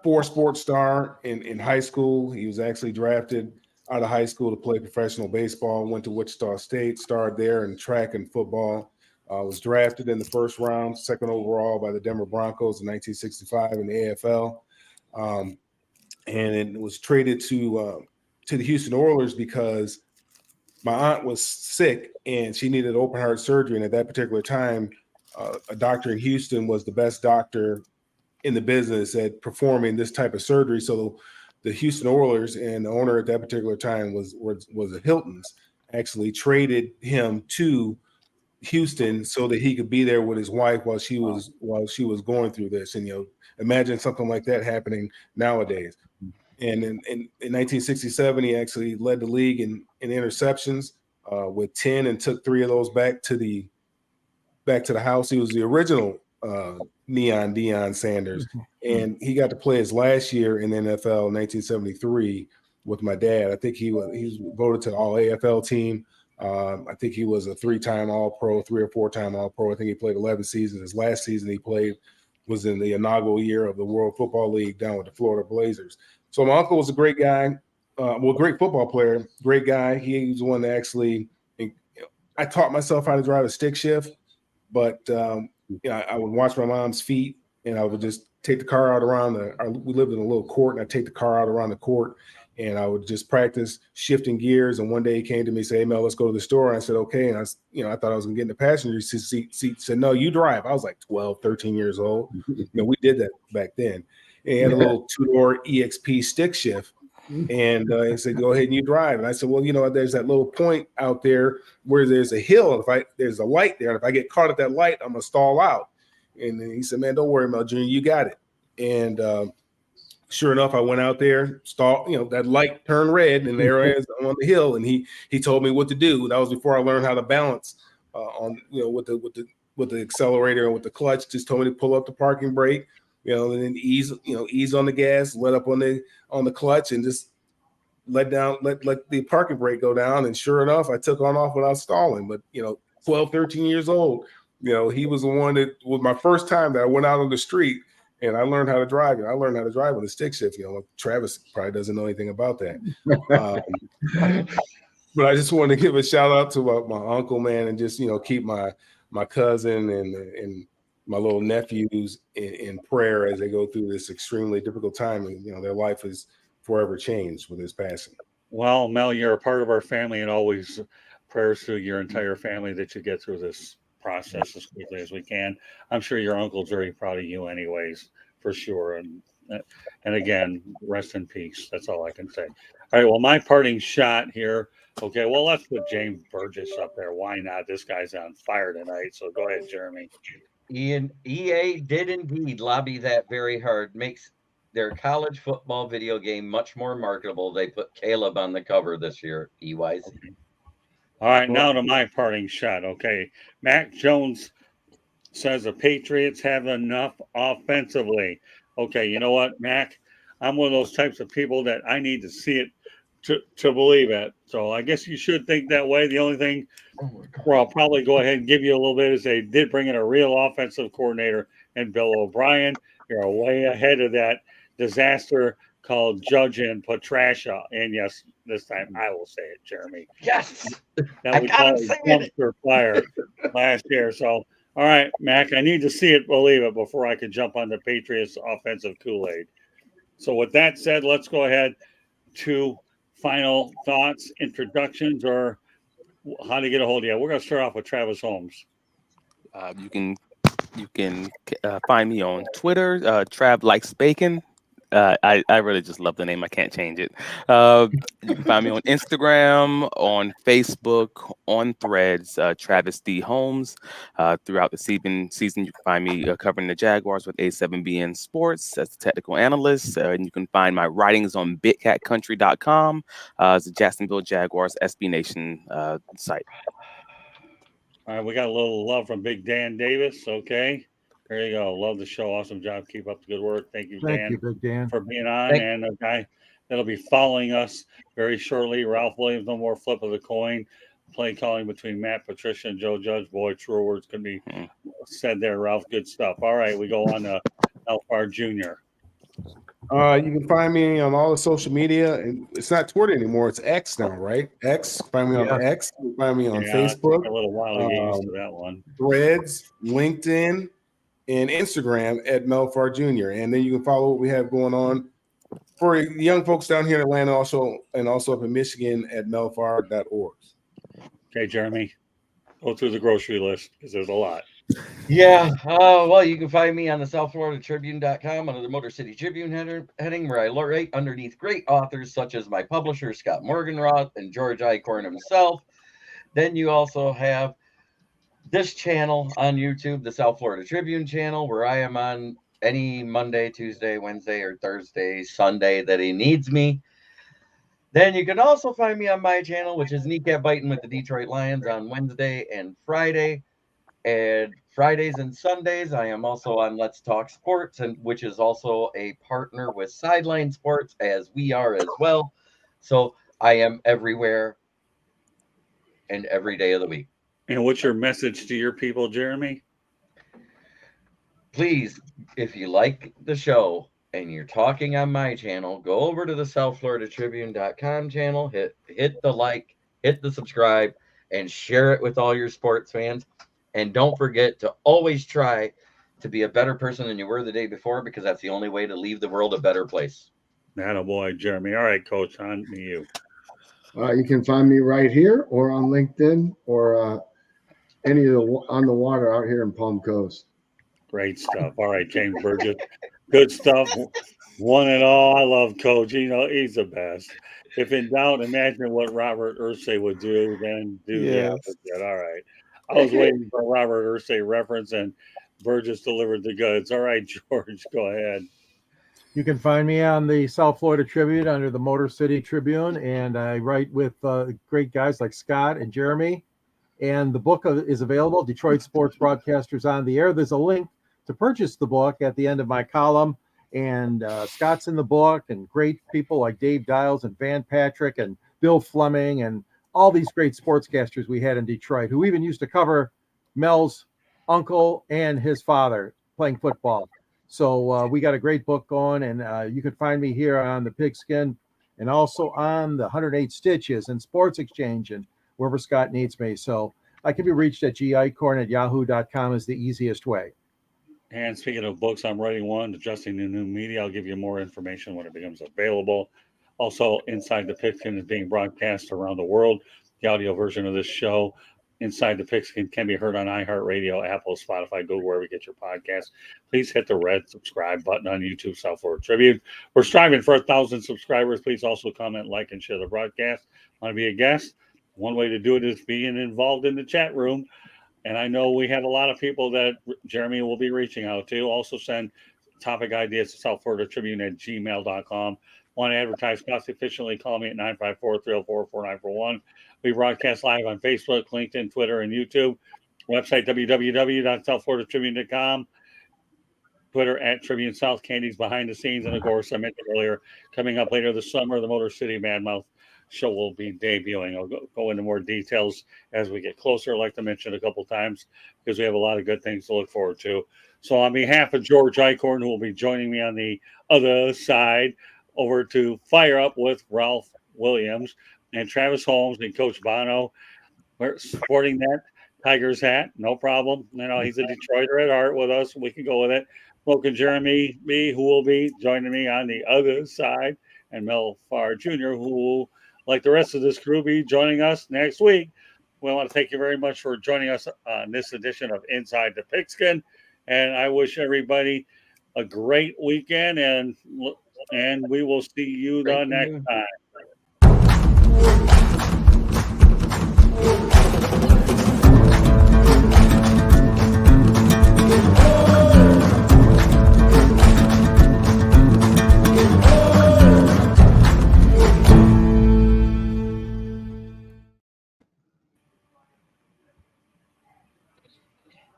4-sport star in high school. He was actually drafted out of high school to play professional baseball. Went to Wichita State, starred there in track and football. Was drafted in the first round, second overall by the Denver Broncos in 1965 in the AFL. And it was traded to the Houston Oilers because my aunt was sick and she needed open heart surgery. And at that particular time, a doctor in Houston was the best doctor in the business at performing this type of surgery. So the Houston Oilers and the owner at that particular time was the Hiltons actually traded him to Houston so that he could be there with his wife while she was going through this. And, you know, imagine something like that happening nowadays. And in 1967, he actually led the league in interceptions with 10 and took 3 of those back to the house. He was the original Neon Deion Sanders, and he got to play his last year in the NFL in 1973 with my dad. I think he was voted to the All AFL team. I think he was a 3-time All-Pro, 3 or 4-time All-Pro. I think he played 11 seasons. His last season he played was in the inaugural year of the World Football League down with the Florida Blazers. So my uncle was a great guy, great football player, great guy. He was the one that actually, I taught myself how to drive a stick shift, but I would watch my mom's feet, and I would just take the car out around we lived in a little court, and I'd take the car out around the court, and I would just practice shifting gears. And one day he came to me and said, "Hey, Mel, let's go to the store." And I said, "Okay." And I thought I was going to get in the passenger seat. He said, "No, you drive." I was like 12, 13 years old. We did that back then. And he had a little 2-door EXP stick shift. And he said, "Go ahead and you drive." And I said, "Well, there's that little point out there where there's a hill. There's a light there. And if I get caught at that light, I'm going to stall out." And then he said, "Man, don't worry, Mel Jr., you got it." And sure enough, I went out there, that light turned red, and there I is on the hill. And he told me what to do. That was before I learned how to balance with the accelerator and with the clutch. Just told me to pull up the parking brake, and then ease on the gas, let up on the clutch, and just let the parking brake go down. And sure enough, I took off without stalling. But 12, 13 years old, he was the one that was my first time that I went out on the street. And I learned how to drive. I learned how to drive with a stick shift. Travis probably doesn't know anything about that. But I just wanted to give a shout out to my uncle, man, and just keep my cousin and my little nephews in prayer as they go through this extremely difficult time. And their life is forever changed with his passing.
Well, Mel, you're a part of our family, and always prayers to your entire family that you get through this process as quickly as we can. I'm sure your uncle's very proud of you anyways, for sure. And again, rest in peace. That's all I can say. All right, well, my parting shot here. Okay, well, let's put James Burgess up there. Why not? This guy's on fire tonight. So go ahead, Jeremy.
EA did indeed lobby that very hard. Makes their college football video game much more marketable. They put Caleb on the cover this year, EYs.
Okay. All right, now to my parting shot. Okay, Mac Jones says the Patriots have enough offensively. Okay, you know what, Mac? I'm one of those types of people that I need to see it to believe it. So I guess you should think that way. The only thing where I'll probably go ahead and give you a little bit is they did bring in a real offensive coordinator and Bill O'Brien. You're way ahead of that disaster called Judge and Patricia. And yes, this time I will say it, Jeremy.
Yes,
That
I
we
got
call
him
it
saying it.
dumpster fire last year. So, all right, Mac, I need to see it, believe it, before I can jump on the Patriots offensive Kool-Aid. So with that said, let's go ahead to final thoughts, introductions, or how to get a hold of you. We're going to start off with Travis Holmes.
You can find me on Twitter, Trav Likes Bacon. I really just love the name. I can't change it. You can find me on Instagram, on Facebook, on Threads, Travis D. Holmes. Throughout the season, you can find me covering the Jaguars with A7BN Sports as a technical analyst. And you can find my writings on bitcatcountry.com as the Jacksonville Jaguars SB Nation site.
All right, we got a little love from Big Dan Davis. Okay, there you go. Love the show. Awesome job. Keep up the good work. Thank you,
Thank
Dan,
you, Big Dan.
for being on.
Thank-
And a guy that'll be following us very shortly, Ralph Williams. No more flip of the coin. Play calling between Matt Patricia and Joe Judge. Boy, true words can be said there, Ralph. Good stuff. All right, we go on to Alfar Jr.
You can find me on all the social media, and it's not Twitter anymore. It's X now, right? X. Find me on
Yeah.
X. You can find me on
Yeah,
Facebook,
a little while to get used to that one.
Threads, LinkedIn, and Instagram at Melfar Jr. And then you can follow what we have going on for young folks down here in Atlanta, also up in Michigan at melfar.org.
Okay, Jeremy, go through the grocery list because there's a lot.
Yeah, well, you can find me on the SouthFloridaTribune.com under the Motor City Tribune heading, where I write underneath great authors such as my publisher, Scott Morganroth, and George Eichhorn himself. Then you also have this channel on YouTube, the South Florida Tribune channel, where I am on any Monday, Tuesday, Wednesday, or Thursday, Sunday that he needs me. Then you can also find me on my channel, which is Kneecap Biting with the Detroit Lions on Wednesday and Friday. And Fridays and Sundays, I am also on Let's Talk Sports, and which is also a partner with Sideline Sports, as we are as well. So I am everywhere and every day of the week.
And what's your message to your people, Jeremy?
Please, if you like the show and you're talking on my channel, go over to the SouthFloridaTribune.com channel, hit the like, hit the subscribe, and share it with all your sports fans. And don't forget to always try to be a better person than you were the day before, because that's the only way to leave the world a better place.
Attaboy, Jeremy. All right, Coach, on to you.
You can find me right here or on LinkedIn or any of the on the water out here in Palm Coast.
Great stuff. All right, James Burgess. Good stuff. One and all. I love Coach. You know, he's the best. If in doubt, imagine what Robert Ursay would do, then do the
Yes.
opposite. All right. I was waiting for a Robert Ursay reference, and Burgess delivered the goods. All right, George, go ahead.
You can find me on the South Florida Tribune under the Motor City Tribune, and I write with great guys like Scott and Jeremy. And the book is available, Detroit Sports Broadcasters on the Air. There's a link to purchase the book at the end of my column. And Scott's in the book, and great people like Dave Dials and Van Patrick and Bill Fleming and all these great sportscasters we had in Detroit, who even used to cover Mel's uncle and his father playing football. So we got a great book going, and you can find me here on the Pigskin and also on the 108 Stitches and Sports Exchange and wherever Scott needs me. So I can be reached at gicorn@yahoo.com is the easiest way.
And speaking of books, I'm writing one, Adjusting to New Media. I'll give you more information when it becomes available. Also, Inside the Pigskin is being broadcast around the world. The audio version of this show, Inside the Pigskin, can be heard on iHeartRadio, Apple, Spotify, Google, wherever you get your podcasts. Please hit the red subscribe button on YouTube, South Florida Tribune. We're striving for 1,000 subscribers. Please also comment, like, and share the broadcast. Want to be a guest? One way to do it is being involved in the chat room. And I know we have a lot of people that Jeremy will be reaching out to. Also send topic ideas to southfloridatribune@gmail.com. Want to advertise cost efficiently? Call me at 954-304-4941. We broadcast live on Facebook, LinkedIn, Twitter, and YouTube. Website www.southfloridatribune.com. Twitter at Tribune South, Candy's behind the scenes. And of course, I mentioned earlier, coming up later this summer, the Motor City Madmouth show will be debuting. I'll go into more details as we get closer. I'd like to mention a couple times because we have a lot of good things to look forward to. So on behalf of George Eichhorn, who will be joining me on the other side, over to Fire Up with Ralph Williams and Travis Holmes and Coach Bono. We're sporting that Tigers hat, no problem. He's a Detroiter at heart with us. We can go with it. Smoking Jeremy B, who will be joining me on the other side, and Mel Farr Jr., who will, like the rest of this crew, be joining us next week. We want to thank you very much for joining us on this edition of Inside the Pigskin, and I wish everybody a great weekend, and we will see you the next time.